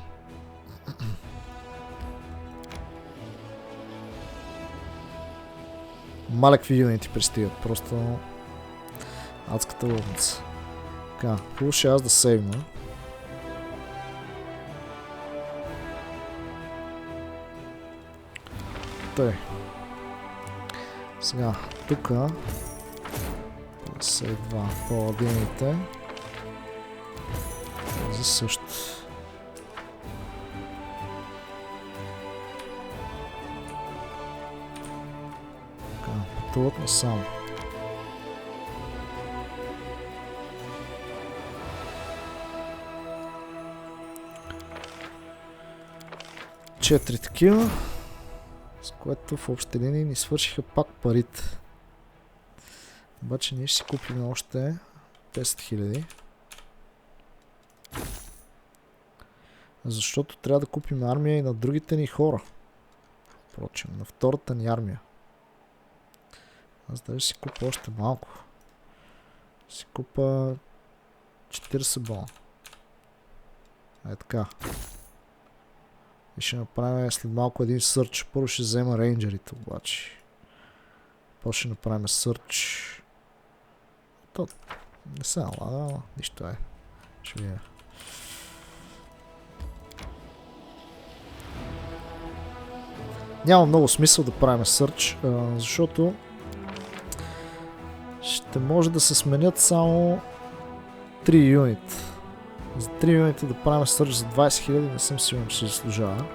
Малекви юнити пристигат, просто адската лъвница. Така, хубаво ще аз да сейвна. Тъй. Сега, тука сейва паладините. За също. Пътуват насам. Четири такива, с което в общи линии ни свършиха пак парите. Обаче ние ще си купим още 10 000. Защото трябва да купим армия и на другите ни хора. Впрочем, на втората ни армия. Аз даже си купа още малко. Си купа 40 бона. Е така. И ще направим след малко един сърч. Първо ще взема рейнджерите обаче. После ще направим сърч. То не се налага, нищо е. Ще видя. Няма много смисъл да правим сърч, защото ще може да се сменят само 3 юнита. За 3 юнита да правим сърч за 20 000 не съм сигурен, че се заслужава.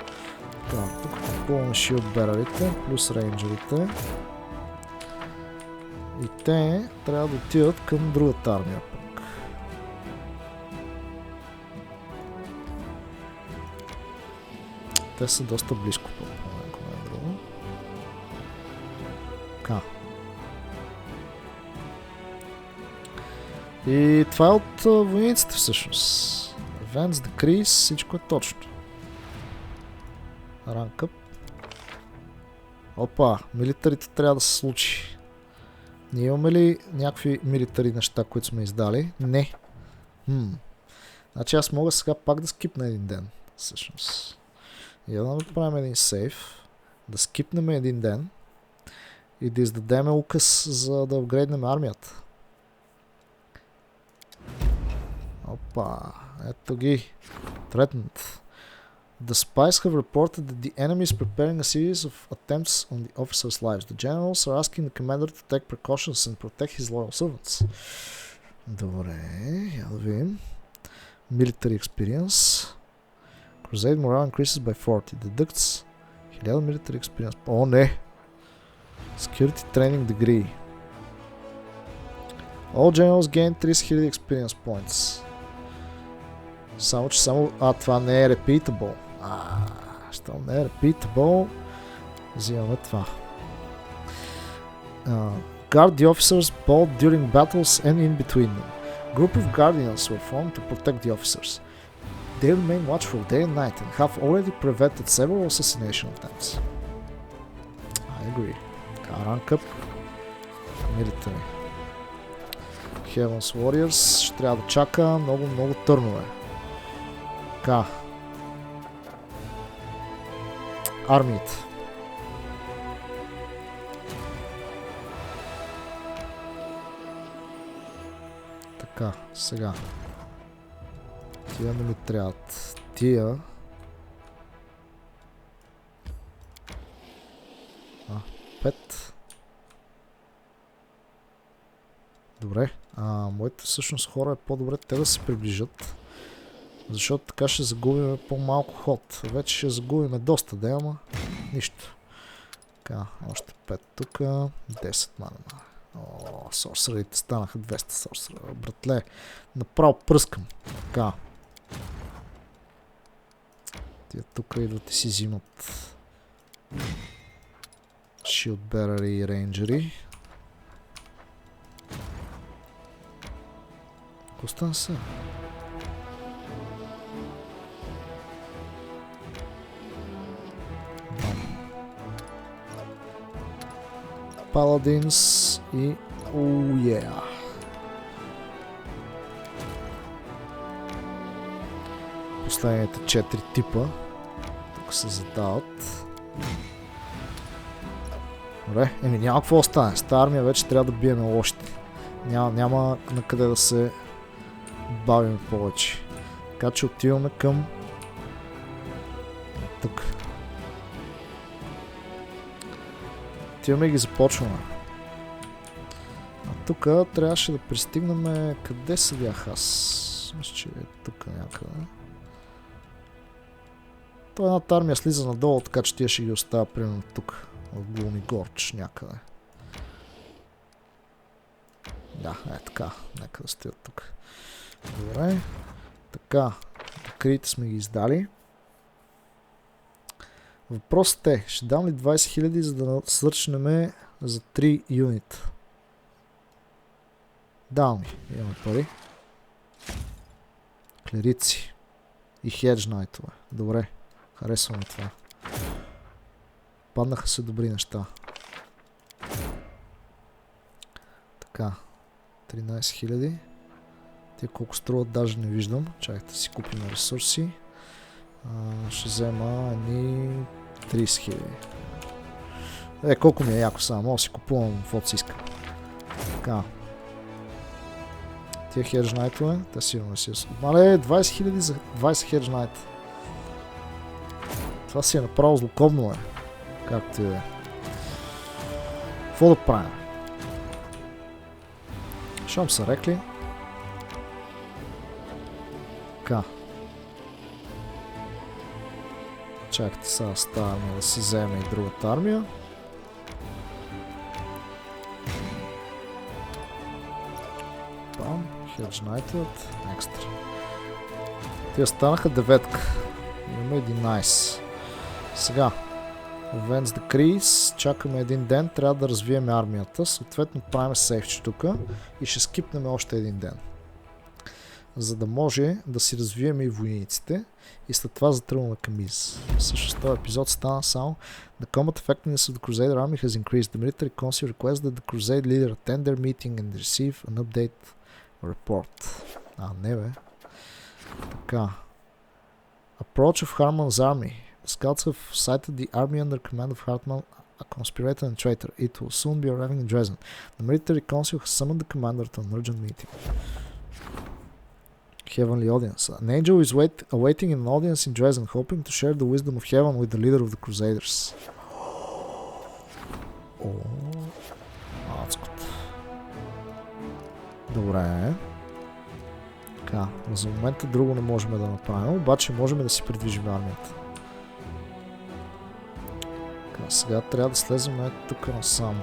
Тук купуваме шилдберерите плюс рейнджерите. И те трябва да отидат към другата армия пък. Те са доста близко пък. Така. И това е от войниците всъщност. Events, Decrease, всичко е точно. Rank up. Опа, милитарите трябва да се случи. Ние имаме ли някакви милитари неща, които сме издали? Не. Значи аз мога сега пак да скипна един ден. Всъщност. И да направим един сейф. Да скипнем един ден. И да издадем указ, за да апгрейднем армията. Опа, ето ги. Threatened. The spies have reported that the enemy is preparing a series of attempts on the officers' lives. The generals are asking the commander to take precautions and protect his loyal servants. Добре, я да видим. Military experience. Crusade morale increases by 40. Deducts 1000 military experience. О, не! Security training degree. All generals gain 30 000 experience points. Само, че само... това не е repeatable. Щом не е repeatable, взимаме това. Guard the officers both during battles and in between them. Group of guardians were formed to protect the officers. They remain watchful day and night and have already prevented several assassination attempts. I agree. Rank up. Military. Heaven's Warriors. Ще трябва да чака много търнове. Така. Армиите. Така, сега. Тия не ми трябват. Тия. 5. Добре. Моите всъщност хора е по-добре те да се приближат. Защото така ще загубим по-малко ход. Вече ще загубим доста, да, ама нищо. Така, още 5 тук. 10 мана. Сорсерите станаха 200 сорсера. Братле, направо пръскам. Така. Тия тук идват и си взимат шилдберери и рейнджери. Костан са? Paladins и yeah. Последните 4 типа тук се задават. Добре, няма какво остане. С тази армия вече трябва да биеме лошите. Няма на къде да се бавим повече. Така че отиваме към тук. Отиваме и ги започваме. А тук трябваше да пристигнем... Къде се бях аз? Мисля, че е тук някъде. Той едната армия слиза надолу, така че тия ще ги оставя примерно тук. В Глуми Горч някъде. Да, така. Нека да стоят тук. Добре. Така. Крите сме ги издали. Въпросът е, ще дам ли 20 000, за да сърчнем за 3 юнита? Дам ми. Имаме пари. Клерици. И хедж найтове. Добре. Харесваме това. Паднаха се добри неща. Така. 13 000. Те колко струват даже не виждам. Чакайте да си купим ресурси. Ще взема едни 30 000. Колко ми е яко сега, мога да си купувам каквото си искам. Така. Тия Hedge Knight-ове, те сигурно си са. Мале, 20 000 за 20 Hedge Knight. Това си е направо злокобно, както и да е. Какво да правим? Щом са рекли. Така. Чакайте сега с тази армия да си вземе и другата армия. Бам, Hedge Knight, екстра. Те станаха 9. Имаме 11. Сега. Events Decrease, чакаме един ден, трябва да развием армията, съответно правим сейфче тук и ще скипнем още един ден. За да може да си развием и войниците и след това затръгваме към Из. Също този епизод стана само The combat effectiveness of the Crusader army has increased. The military council requests that the Crusade leader attend their meeting and receive an update report. Не бе. Така. Approach of Harman's army. The scouts have sighted the army under command of Hartmann, a conspirator and traitor. It will soon be arriving in Dresden. The military council has summoned the commander to an urgent meeting. Heavenly audience. An angel is awaiting an audience in Dresden, hoping to share the wisdom of heaven with the leader of the Crusaders. Адското. Добре. Така, за момента друго не можем да направим, обаче можем да си придвижим армията. Сега трябва да слезем тук насам.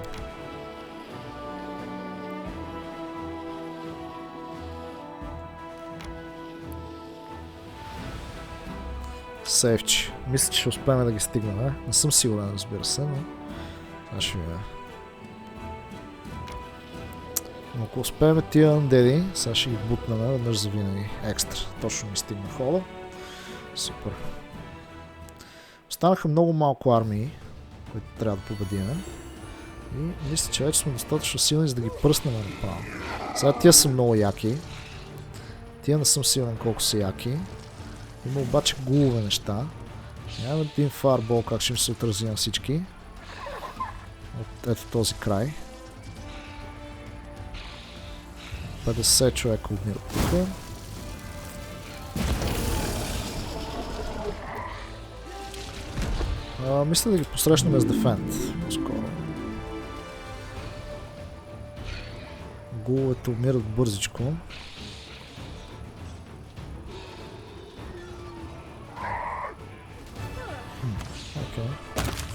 Сейфче. Мисля, че ще успеем да ги стигнем. Не съм сигурен, разбира се, но това ще видя. Но ако успеем тия андеди, сега ще ги бутнем веднъж за винаги. Екстра. Точно ми стигна хода. Супер. Останаха много малко армии, които трябва да победим. И мисля, че вече сме достатъчно силни, за да ги пръснем направо. Сега тия са много яки. Тия не съм сигурен колко са яки. Има обаче гулове неща. Няма един фарбол, как ще им се отрази на всички. От ето този край. 50 човека умират тук. Мисля да ги посрещнем с дефент по-скоро. Гуловете умират бързичко.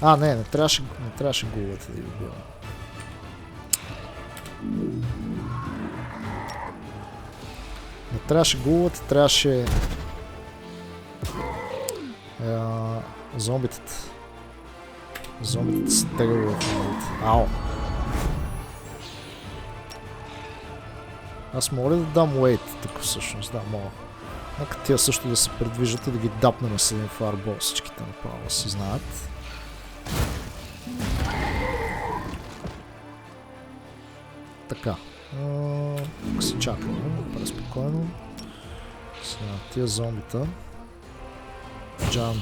Okay. Не трябваше гуловете да ги убивам. Не трябваше гуловете, трябваше зомбитата. Зомбитата са тегави в момента. Ау! Аз мога ли да дам уейт тук всъщност? Да, мога. Нека тия също да се предвиждат и да ги дапнем с един фарбол, всичките направо да си знаят. Така. Тук се чакаме, преспокойно. Сега тия зомбита.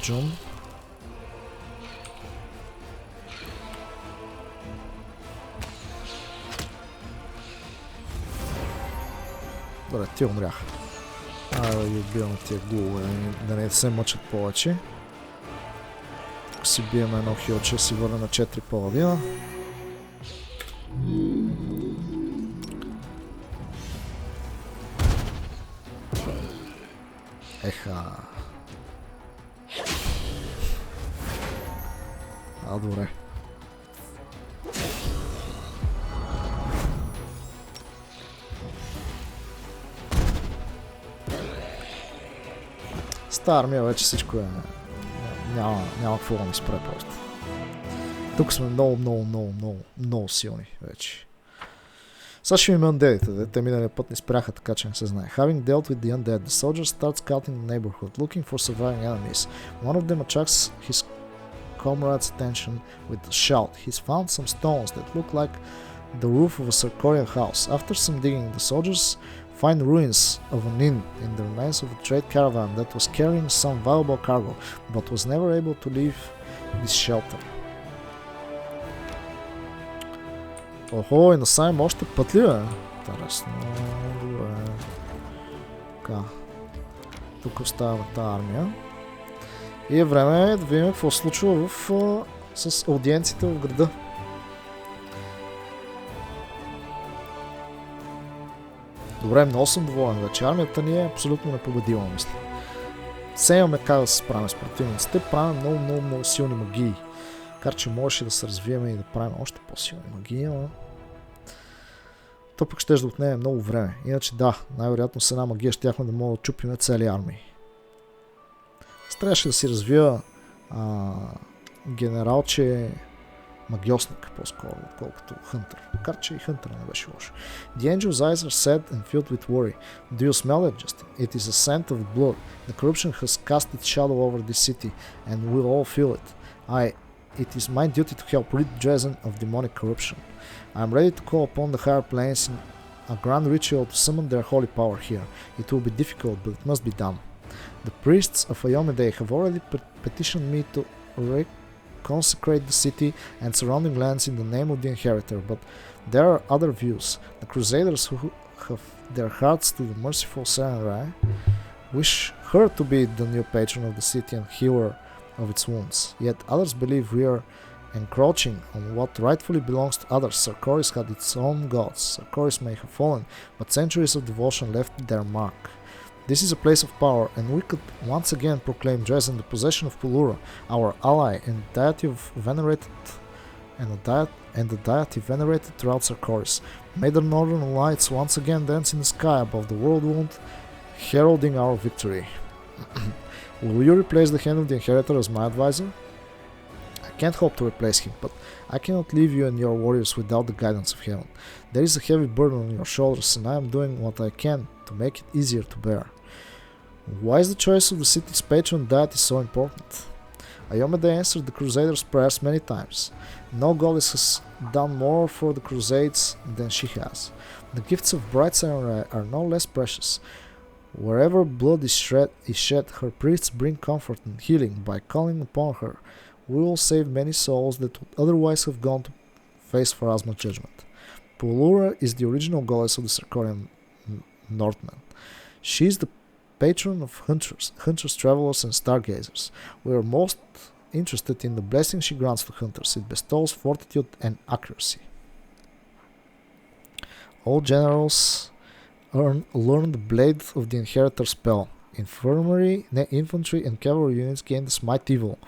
Джун. Добре, тия умряха. Да ги убиваме тия глувове, да не се мъчат повече. Тук си бием едно хилче, си върна на 4 паладина. Еха. Добре. С тази армия вече всичко е... Няма какво да ми спре просто. Тук сме много силни вече. Сега ще имаме undeadите, те миналия път не спряха, така че не се знае. Having dealt with the undead, the soldier starts scouting the neighborhood, looking for surviving enemies. One of them attracts his comrade's attention with a shout. He's found some stones that look like the roof of a Sarkorian house. After some digging, the soldiers find ruins of an inn in the remains of a trade caravan that was carrying some valuable cargo, but was never able to leave this shelter. Охо, и насам още път ли, бе? Интересно. Добре. Така. Тук оставяме тази армия. И е време да видим какво се случва с аудиенците в града. Добре, много съм доволен вече. Армията ни е абсолютно непобедима, мисля. Все имаме как да се справим с противниците. Правим много силни магии. Така че можеше да се развиеме и да правим още по-силни магии, но... То пък ще да отнеме много време. Иначе да, най-вероятно с една магия щяхме да мога да чупиме цели армии. Трябваше да си развия генералче магиосник по-скоро, отколкото Хънтър. Макар че и Хънтър не беше лошо. The angel's eyes are sad and filled with worry. Do you smell it, Justin? It is a scent of blood. The corruption has cast its shadow over this city, and we'll all feel it. It is my duty to help rid Dresden of demonic corruption. I am ready to call upon the higher planes in a grand ritual to summon their holy power here. It will be difficult, but it must be done. The priests of Ayomide have already petitioned me to consecrate the city and surrounding lands in the name of the inheritor, but there are other views. The Crusaders who have their hearts to the merciful Samurai wish her to be the new patron of the city and healer of its wounds. Yet others believe we are encroaching on what rightfully belongs to others. Sarkoris had its own gods. Sarkoris may have fallen, but centuries of devotion left their mark. This is a place of power, and we could once again proclaim Dresden the possession of Pulura, our ally, and the deity venerated throughout Sarkoris. May the northern lights once again dance in the sky above the world wound, heralding our victory. Will you replace the hand of the inheritor as my advisor? I can't hope to replace him, but I cannot leave you and your warriors without the guidance of heaven. There is a heavy burden on your shoulders, and I am doing what I can to make it easier to bear. Why is the choice of the city's patron deity so important? Ayomede answered the Crusaders' prayers many times. No goddess has done more for the Crusades than she has. The gifts of bright samurai are no less precious. Wherever blood is shed, her priests bring comfort and healing by calling upon her. We will save many souls that would otherwise have gone to face Pharasma's judgment. Pulura is the original goddess of the Sarkorian Northmen. She is the patron of hunters, travelers, and stargazers. We are most interested in the blessing she grants to hunters. It bestows fortitude and accuracy. All generals learn the blade of the inheritor spell. Infantry, and cavalry units gain the smite evil.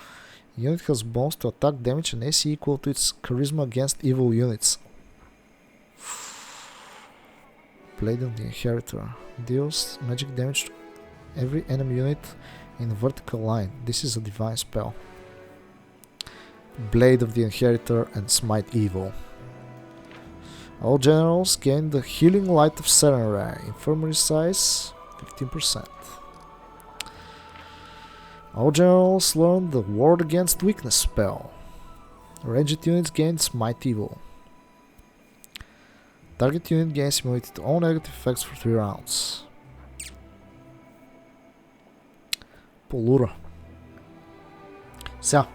Unit has bonus to attack damage and AC equal to its charisma against evil units. Blade of the Inheritor deals magic damage to every enemy unit in a vertical line. This is a divine spell. Blade of the Inheritor and Smite Evil. All generals gain the Healing Light of Samurai. Infirmary size 15%. All generals learn the Ward Against Weakness spell. Ranged units gain Smite Evil. Target unit gains immunity to all negative effects for 3 rounds. Полура. Сега.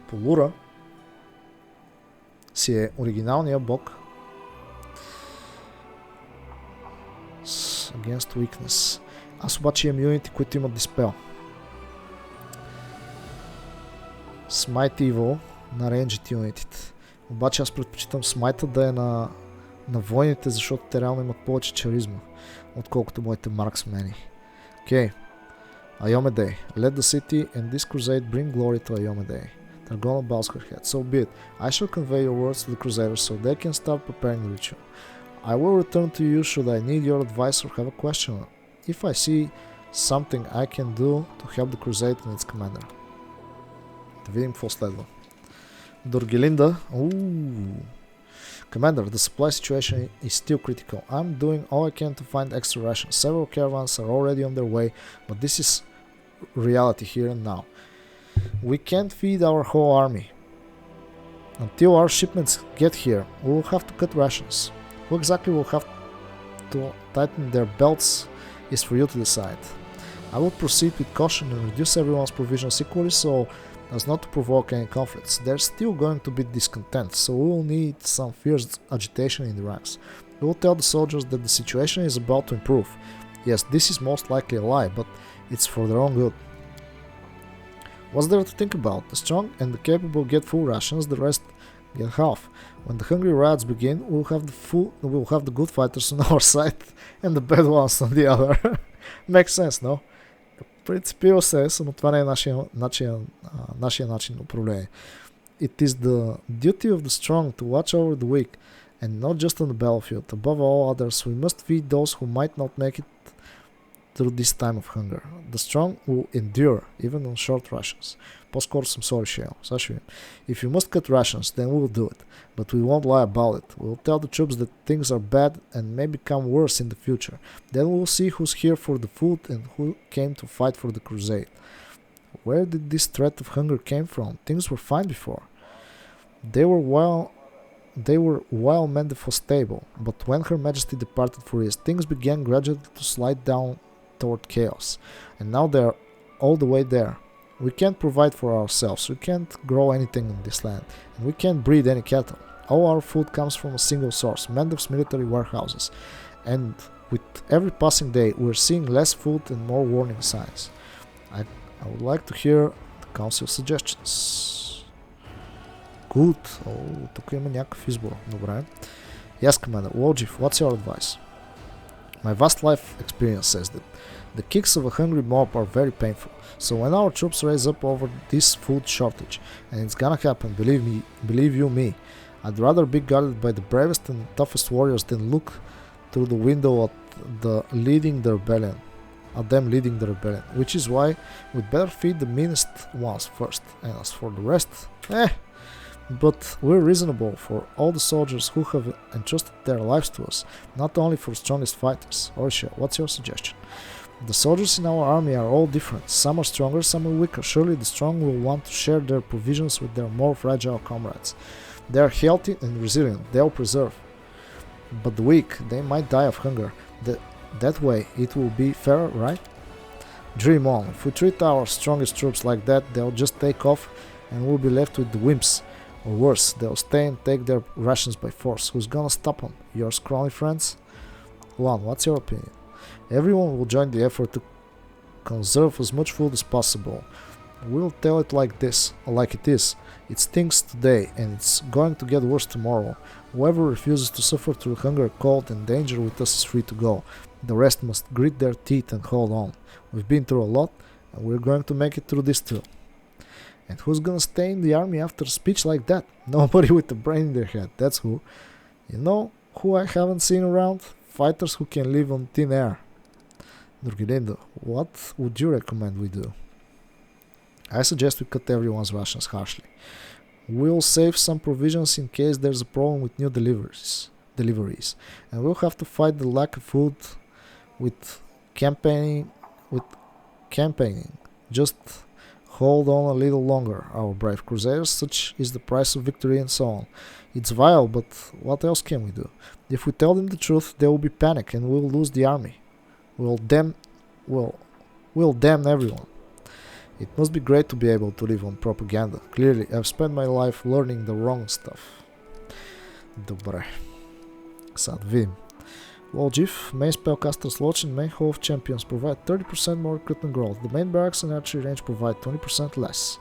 Полура си е оригиналния бог с Against Weakness. Аз обаче имам юнити, които имат диспел. Smite Evil на рейнджит юнитите. Обаче аз предпочитам смайта да е на войните, защото те реално имат повече чаризма, отколкото моите марксмени. Окей. Ayomide. Let the city and this crusade bring glory to Ayomide. Targona bows her head. So be it. I shall convey your words to the Crusaders so they can start preparing the ritual. I will return to you should I need your advice or have a question. If I see something I can do to help the crusade and its commander. Да видим какво следва. Доргелинда. Commander, the supply situation is still critical. I'm doing all I can to find extra rations. Several caravans are already on their way, but this is reality here and now. We can't feed our whole army. Until our shipments get here, we will have to cut rations. What exactly will have to tighten their belts is for you to decide. I would proceed with caution and reduce everyone's provisions equally so as not to provoke any conflicts. There's still going to be discontent, so we will need some fierce agitation in the ranks. We will tell the soldiers that the situation is about to improve. Yes, this is most likely a lie, but it's for their own good. What's there to think about? The strong and the capable get full rations, the rest get half. When the hungry riots begin, we'll have the good fighters on our side and the bad ones on the other. Makes sense, no? Принципира се, само това не е нашия начин на управление. It is the duty of the strong to watch over the weak, and not just on the battlefield. Above all others, we must feed those who might not make it through this time of hunger. The strong will endure, even on short rations. По-скоро съм sorry, Shale. If you must cut rations, then we will do it. But we won't lie about it. We will tell the troops that things are bad and may become worse in the future. Then we will see who's here for the food and who came to fight for the crusade. Where did this threat of hunger came from? Things were fine before. They were while Mendef was stable, but when Her Majesty departed for East, things began gradually to slide down toward chaos. And now they are all the way there. We can't provide for ourselves, we can't grow anything in this land, and we can't breed any cattle. All our food comes from a single source, Mendef's military warehouses. And with every passing day, we're seeing less food and more warning signs. I would like to hear the council's suggestions. Good. Тук има някакъв избор. Добре. Yes, Commander. Lojif, what's your advice? My vast life experience says that the kicks of a hungry mob are very painful. So when our troops raise up over this food shortage, and it's gonna happen, believe you me, I'd rather be guarded by the bravest and toughest warriors than look through the window at them leading the rebellion, which is why we'd better feed the meanest ones first, and as for the rest, but we're reasonable for all the soldiers who have entrusted their lives to us, not only for strongest fighters. Orisha, what's your suggestion? The soldiers in our army are all different. Some are stronger, some are weaker. Surely the strong will want to share their provisions with their more fragile comrades. They are healthy and resilient. They'll preserve. But the weak, they might die of hunger. That way, it will be fair, right? Dream on. If we treat our strongest troops like that, they'll just take off and we'll be left with the wimps. Or worse, they'll stay and take their rations by force. Who's gonna stop them? Your scrawny friends? Lon, what's your opinion? Everyone will join the effort to conserve as much food as possible. We'll tell it like it is. It stinks today and it's going to get worse tomorrow. Whoever refuses to suffer through hunger, cold and danger with us is free to go. The rest must grit their teeth and hold on. We've been through a lot and we're going to make it through this too. And who's gonna stay in the army after a speech like that? Nobody with a brain in their head, that's who. You know who I haven't seen around? Fighters who can live on thin air. Durgilindo, what would you recommend we do? I suggest we cut everyone's rations harshly. We'll save some provisions in case there's a problem with new deliveries. And we'll have to fight the lack of food with campaigning. Just hold on a little longer, our brave crusaders, such is the price of victory and so on. It's vile, but what else can we do? If we tell them the truth, there will be panic and we'll lose the army. We'll damn everyone. It must be great to be able to live on propaganda. Clearly, I've spent my life learning the wrong stuff. Добре. Сега да видим. Lojif, main spellcasters launch and main hall of champions provide 30% more recruitment growth. The main barracks and archery range provide 20% less.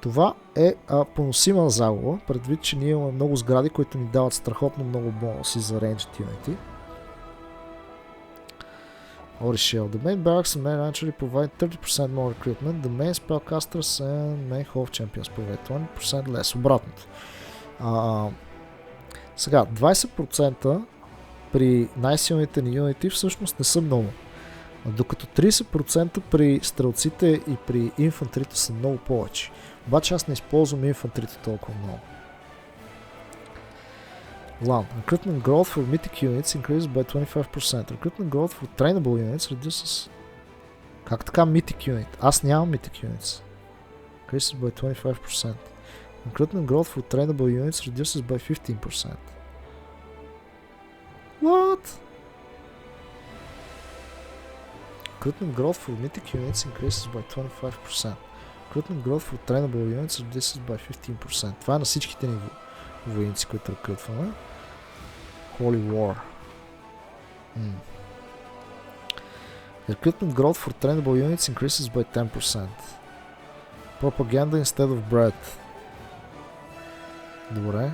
Това е поносима загуба, предвид, че ние имаме много сгради, които ни дават страхотно много бонуси за ranged unity. Orishell. The main barracks and main archery provide 30% more recruitment. The main spellcasters and main hall of champions provide 20% less. Обратното. Сега, 20% при най-силните ни юнити всъщност не са много. Докато 30% при стрелците и при инфантрите са много повече. Обаче аз не използвам инфантрите толкова много. Lan. Recruitment growth for mythic units increases by 25%. Recruitment growth for trainable units reduces... Как така mythic unit? Аз нямам mythic units. Increases by 25%. Recruitment growth for trainable units reduces by 15%. What? Recruitment growth for mythic units increases by 25%. Recruitment growth for trainable units reduces by 15%. Това е на всичките ни войници, които рекрутваме. Holy War. Recruitment growth for trainable units increases by 10%. Propaganda instead of bread. Добре.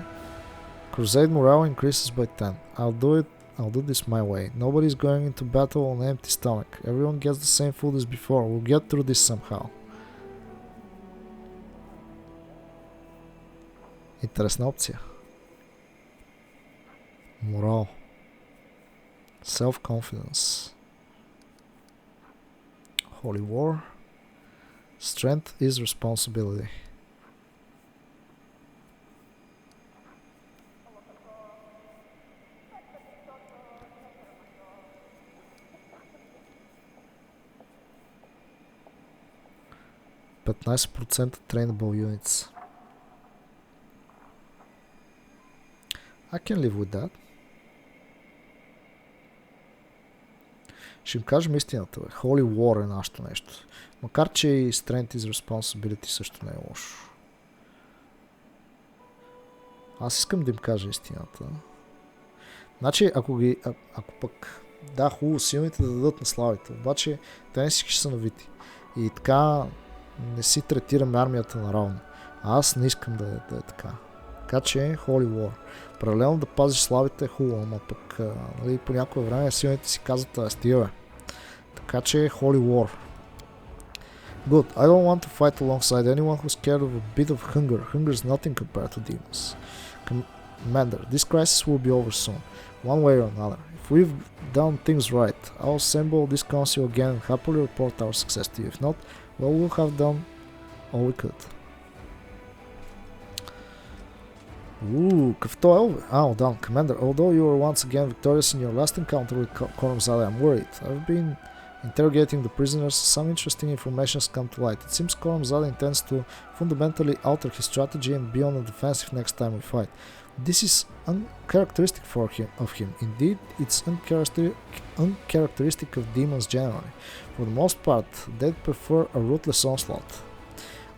Crusade morale increases by 10. I'll do this my way. Nobody's going into battle on an empty stomach. Everyone gets the same food as before. We'll get through this somehow. Интересна опция. Морал. Self-confidence. Holy War. Strength is responsibility. Trainable units. I can live with that. Ще им кажем истината, бе. Holy War е нашето нещо. Макар че и Strength is Responsibility също не е лошо. Аз искам да им кажа истината. Значи, ако пък... Да, хубаво, силните да дадат на слабите, обаче те не всички са навити. И така не си третираме армията наравно. А аз не искам да е така. Така че Holy War. Паралелно да пазиш слабите е хубаво, ама пък нали, по някое време силните си казват стига, бе. Така че Holy War. Good. I don't want to fight alongside anyone who's scared of a bit of hunger. Hunger is nothing compared to demons. Commander, this crisis will be over soon, one way or another. If we've done things right, I'll assemble this council again and happily report our success to you. If not, well, we'll have done all we could. Кафто бе. Well done, Commander. Although you were once again victorious in your last encounter with Koromzade, I'm worried. I've been interrogating the prisoners. Some interesting information has come to light. It seems Koromzade intends to fundamentally alter his strategy and be on the defensive next time we fight. This is uncharacteristic of him. Indeed, it's uncharacteristic of demons generally. For the most part, they prefer a ruthless onslaught.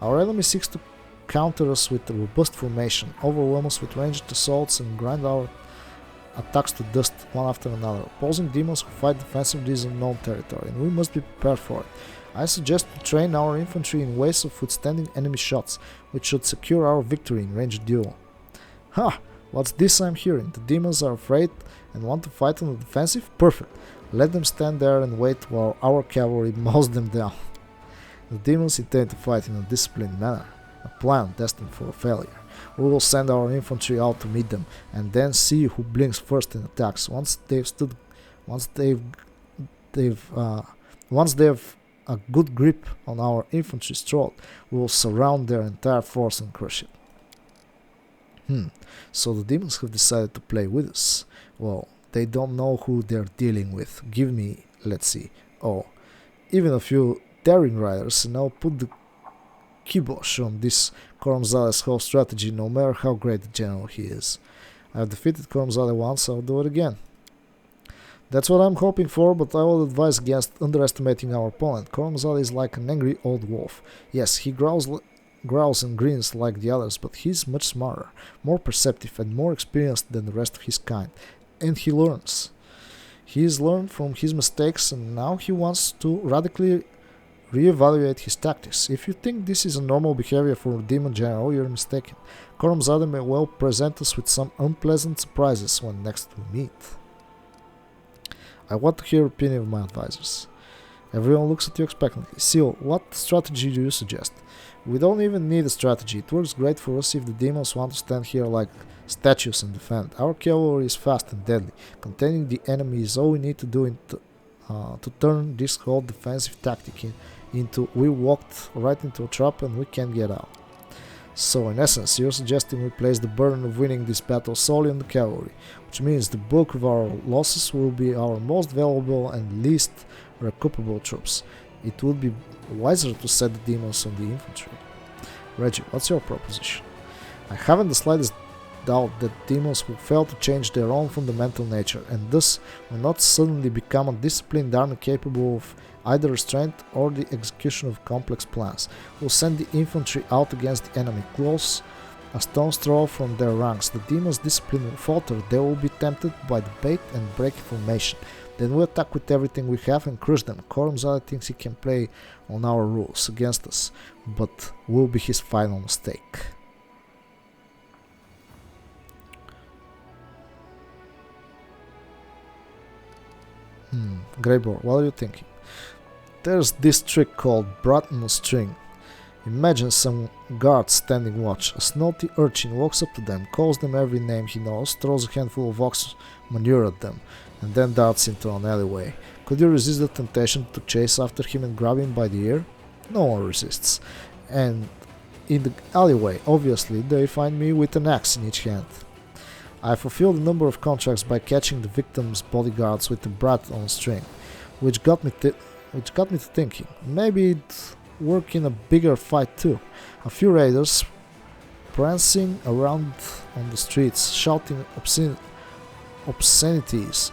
Our enemy seeks to counter us with a robust formation, overwhelm us with ranged assaults, and grind our attacks to dust one after another. Opposing demons who fight defensively is unknown territory, and we must be prepared for it. I suggest we train our infantry in ways of withstanding enemy shots, which should secure our victory in ranged duel. Ha! What's this I'm hearing? The demons are afraid and want to fight on the defensive? Perfect. Let them stand there and wait while our cavalry mows them down. The demons intend to fight in a disciplined manner, a plan destined for failure. We will send our infantry out to meet them, and then see who blinks first and attacks. Once they have a good grip on our infantry's throat, we will surround their entire force and crush it. So the demons have decided to play with us. Well, they don't know who they're dealing with. Give me, let's see, even a few daring riders, and I'll put the kibosh on this Koromzade's whole strategy, no matter how great the general he is. I've defeated Koromzade once, I'll do it again. That's what I'm hoping for, but I will advise against underestimating our opponent. Koromzade is like an angry old wolf. Yes, he growls and grins like the others, but he's much smarter, more perceptive, and more experienced than the rest of his kind. And he learns. He's learned from his mistakes, and now he wants to radically reevaluate his tactics. If you think this is a normal behavior for a demon general, you're mistaken. Koromzade may well present us with some unpleasant surprises when next we meet. I want to hear the opinion of my advisors. Everyone looks at you expectantly. Seal, what strategy do you suggest? We don't even need a strategy. It works great for us if the demons want to stand here like statues and defend. Our cavalry is fast and deadly. Containing the enemy is all we need to do to turn this whole defensive tactic into we walked right into a trap and we can't get out. So in essence, you're suggesting we place the burden of winning this battle solely on the cavalry, which means the bulk of our losses will be our most valuable and least recoupable troops. It would be wiser to set the demons on the infantry. Reggie, what's your proposition? I haven't the slightest doubt that demons will fail to change their own fundamental nature, and thus will not suddenly become a disciplined army capable of either restraint or the execution of complex plans. We'll send the infantry out against the enemy, close a stone's throw from their ranks. The demons' discipline will falter, they will be tempted by the bait and break formation. Then we attack with everything we have and crush them. Kormzada thinks he can play on our rules against us, but will be his final mistake. Greybor, what are you thinking? There's this trick called brat on a string. Imagine some guards standing watch. A snotty urchin walks up to them, calls them every name he knows, throws a handful of ox manure at them, and then darts into an alleyway. Could you resist the temptation to chase after him and grab him by the ear? No one resists. And in the alleyway, obviously, they find me with an axe in each hand. I fulfilled a number of contracts by catching the victim's bodyguards with a brat on a string, which got me to thinking, maybe it'd work in a bigger fight too. A few raiders prancing around on the streets, shouting obscenities,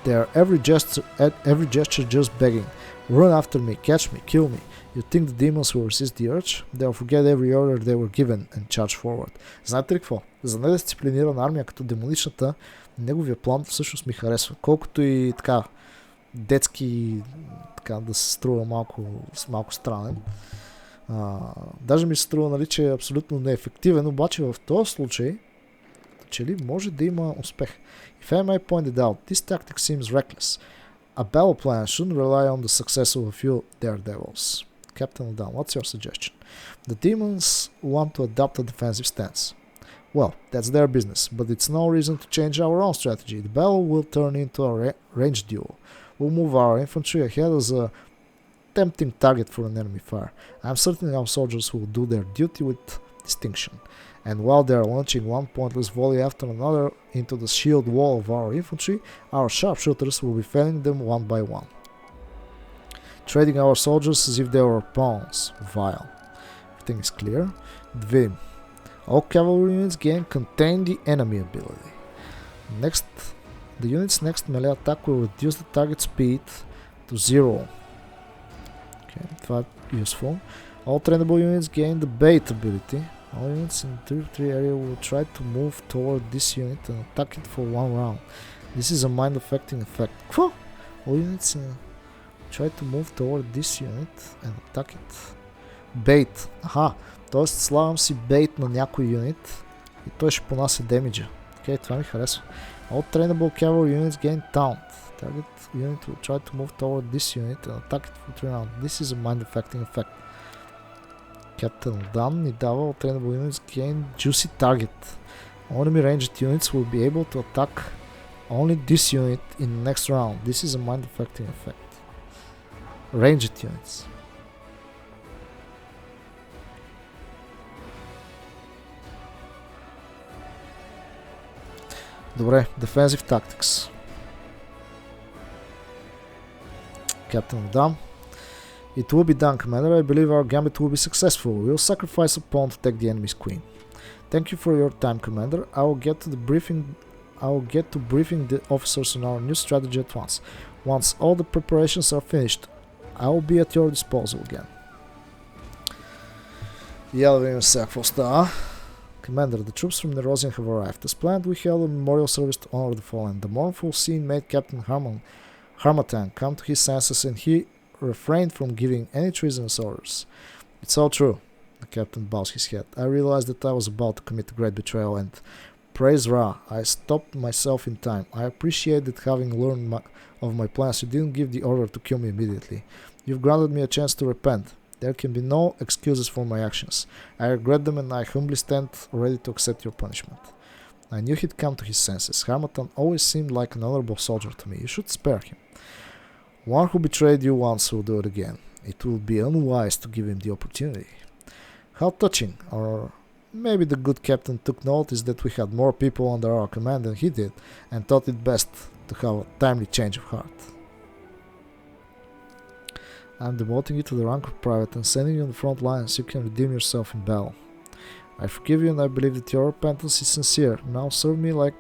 their every gesture just begging, run after me, catch me, kill me. You think the demons will resist the urge? They'll forget every order they were given and charge forward. Знаете ли какво? За недисциплинирана армия като демоничната, неговия план всъщност ми харесва. Колкото и така детски така да се струва малко странен. Даже ми се струва, нали, че е абсолютно неефективен, обаче в този случай, че ли може да има успех. If I may point it out, this tactic seems reckless. A battle plan shouldn't rely on the success of a few daredevils. Captain O'Down, what's your suggestion? The demons want to adopt a defensive stance. Well, that's their business, but it's no reason to change our own strategy. The battle will turn into a ranged duel. We'll move our infantry ahead as a tempting target for an enemy fire. I'm certain our soldiers will do their duty with distinction. And while they are launching one pointless volley after another into the shield wall of our infantry, our sharpshooters will be felling them one by one, trading our soldiers as if they were pawns. Vile. Everything is clear. Двим. All cavalry units gain contain the enemy ability. The unit's next melee attack will reduce the target speed to 0. Okay, това е useful. All trainable units gain the bait ability. All units in the territory area will try to move toward this unit and attack it for one round. This is a mind-affecting effect. Какво? All units try to move toward this unit and attack it. Bait. Аха, т.е. слагам си бейт на някой юнит и той ще понася демиджа. Окей, това ми харесва. All trainable cavalry units gain taunt. Target unit will try to move toward this unit and attack it for 3 rounds. This is a mind-affecting effect. Captain Dan ни дава all trainable units gain juicy target. Enemy ranged units will be able to attack only this unit in the next round. This is a mind-affecting effect. Ranged units. Добре, defensive tactics. Captain Dan. It will be done, Commander. I believe our gambit will be successful. We will sacrifice a pawn to take the enemy's queen. Thank you for your time, Commander. I will get to briefing the officers on our new strategy at once. Once all the preparations are finished, I will be at your disposal again. Я да видим сега какво става. Commander, the troops from Nerosian have arrived. As planned, we held a memorial service to honor the fallen. The mournful scene made Captain Harmatan come to his senses, and he refrained from giving any treasonous orders. It's all true. The captain bows his head. I realized that I was about to commit a great betrayal, and praise Ra, I stopped myself in time. I appreciate that having learned of my plans, you didn't give the order to kill me immediately. You've granted me a chance to repent. There can be no excuses for my actions. I regret them, and I humbly stand ready to accept your punishment. I knew he'd come to his senses. Harmatan always seemed like an honorable soldier to me. You should spare him. One who betrayed you once will do it again. It will be unwise to give him the opportunity. How touching, or maybe the good captain took notice that we had more people under our command than he did, and thought it best to have a timely change of heart. I'm demoting you to the rank of private and sending you on the front line so you can redeem yourself in battle. I forgive you and I believe that your repentance is sincere. Now serve me like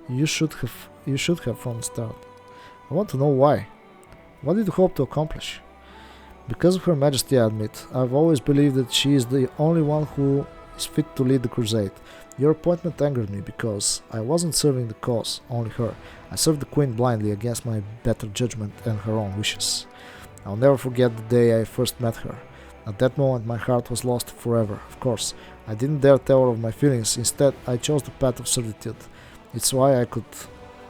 you should have from the start. I want to know why. What did you hope to accomplish? Because of Her Majesty, I admit. I've always believed that she is the only one who is fit to lead the crusade. Your appointment angered me because I wasn't serving the cause, only her. I served the Queen blindly against my better judgment and her own wishes. I'll never forget the day I first met her. At that moment my heart was lost forever, of course. I didn't dare tell her of my feelings. Instead, I chose the path of servitude. It's why I could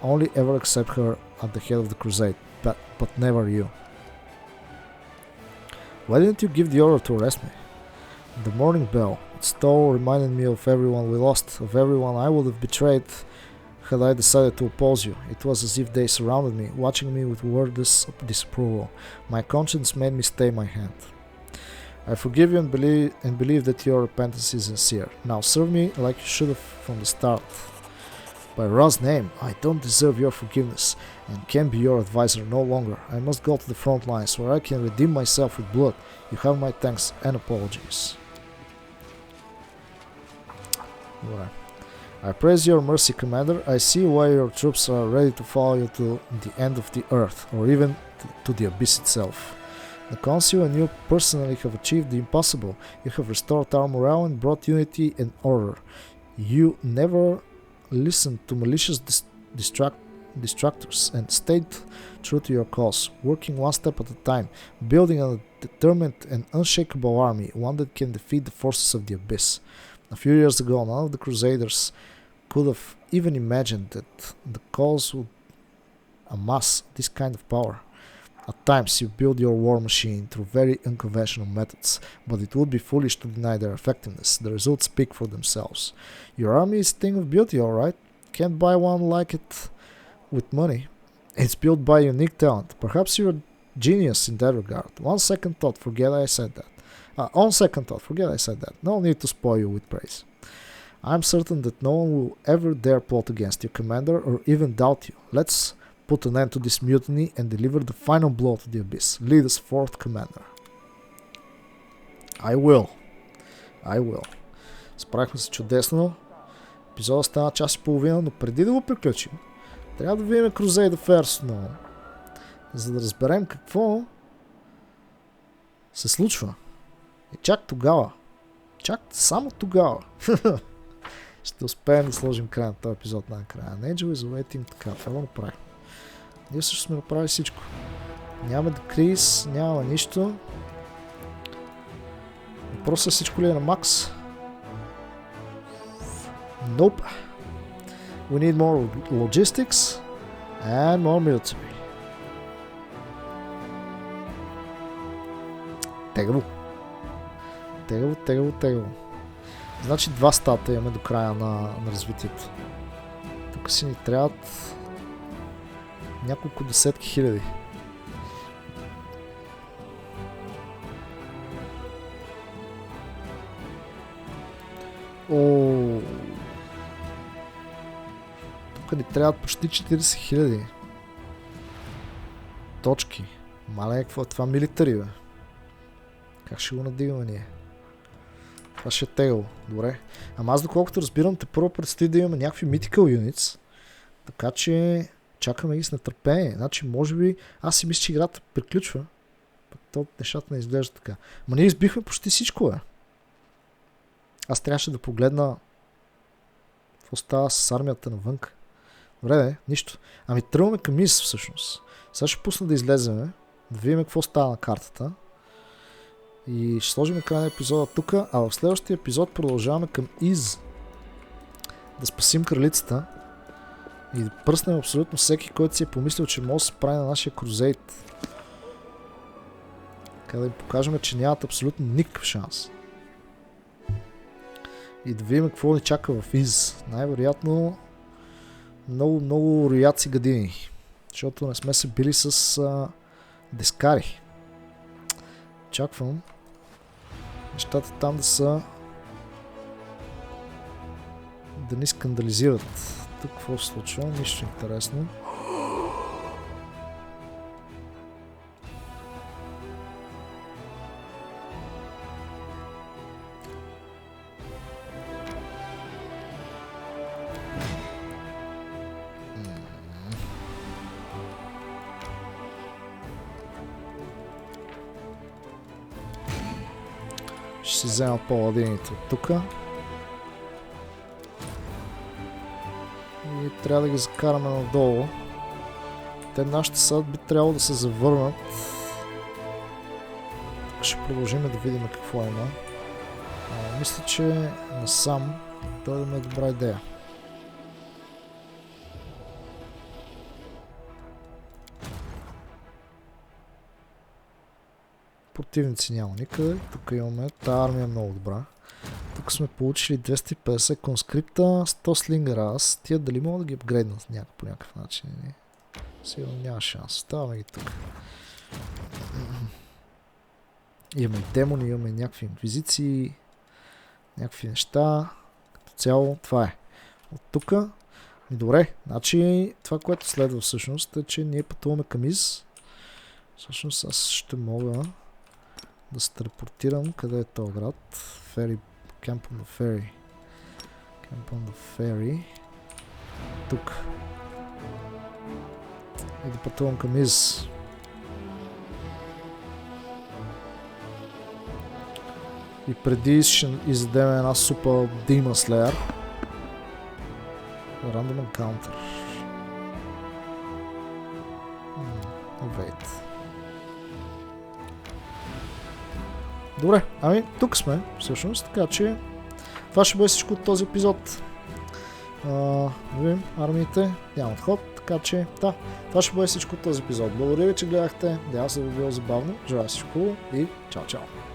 only ever accept her at the head of the crusade, but never you. Why didn't you give the order to arrest me? The morning bell, its toll reminded me of everyone we lost, of everyone I would have betrayed had I decided to oppose you. It was as if they surrounded me, watching me with wordless disapproval. My conscience made me stay my hand. I forgive you and believe that your repentance is sincere. Now serve me like you should have from the start. By Ra's name, I don't deserve your forgiveness and can't be your advisor no longer. I must go to the front lines where I can redeem myself with blood. You have my thanks and apologies. Right. I praise your mercy, Commander. I see why your troops are ready to follow you to the end of the earth, or even to the abyss itself. The Council and you personally have achieved the impossible. You have restored our morale and brought unity and order. You never listened to malicious distractors and stayed true to your cause, working one step at a time, building a determined and unshakable army, one that can defeat the forces of the abyss. A few years ago, none of the Crusaders could have even imagined that the cause would amass this kind of power. At times you build your war machine through very unconventional methods, but it would be foolish to deny their effectiveness. The results speak for themselves. Your army is a thing of beauty, alright? Can't buy one like it with money. It's built by unique talent. Perhaps you're a genius in that regard. On second thought, forget I said that. No need to spoil you with praise. I'm certain that no one will ever dare plot against you, Commander, or even doubt you. Let's put an end to this mutiny and deliver the final blow to the abyss. Lead us forth, Commander. I will. Справихме се чудесно. Епизодът стана час и половина, но преди да го приключим, трябва да видим Crusade Affairs отново, за да разберем какво се случва. И чак само тогава ще успеем да сложим край на този епизод най-накрая. Angel is waiting, така, това го направим. Ние също сме направили всичко. Няма декриз, няма нищо. Въпросът е всичко ли е на макс? Nope. We need more logistics and more military. Тегаво. Значи 2 стата имаме до края на развитието. Тук си ни трябват няколко десетки хиляди. Тук ни трябват почти 40 хиляди точки. Мале, какво е това милитари, бе? Как ще го надигаме ние? Това ще е тегло. Добре. Ама аз доколкото разбирам, те първо предстои да имаме някакви mythical units. Така че чакаме ги с нетърпение. Значи, може би, аз си мисля, че играта приключва. Пък то нещата не изглежда така. Ма ние избихме почти всичко, бе. Аз трябваше да погледна какво става с армията навънка. Добре, нищо. Ами тръгваме към Из, всъщност. Сега ще пусна да излеземе, да видим какво става на картата. И ще сложим край на епизода тук, а в следващия епизод продължаваме към Из. Да спасим кралицата и да пръснем абсолютно всеки, който си е помислил, че може да се прави на нашия крузейт. Така да им покажем, че нямат абсолютно никакъв шанс. И да видим какво ни чака в Из. Най-вероятно много рояци гадини. Защото не сме се били с дескари. Очаквам нещата там да ни скандализират. Тук какво се случва? Нищо интересно. Ще си взема паладините от тук. И трябва да ги закараме надолу. Те нашите сад би трябвало да се завърнат. Ще продължим да видим какво има. Мисля, че насам той да ме е добра идея. Противници няма никъде. Тук имаме. Тая армия е много добра. Тук сме получили 250 конскрипта, 100 слингера. Аз тия дали мога да ги апгрейднат по някакъв начин? Сигурно няма шанс. Оставаме ги тук. Имаме демони, имаме някакви инквизиции, някакви неща. Като цяло това е. От тук. И добре, значи това, което следва всъщност е, че ние пътуваме към Из. Всъщност аз ще мога да се телепортирам. Къде е този град? Фери. Camp on the Ferry. Camp on the Ferry. Тук. И да пътувам към Из. И преди ще издадем една супа Demon Slayer. Random Encounter. Wait. Добре, ами тук сме всъщност, така че това ще бъде всичко от този епизод. Видим, армиите нямат ход, така че да, това ще бъде всичко от този епизод. Благодаря ви, че гледахте, надявам се ви било забавно, желая всичко и чао-чао!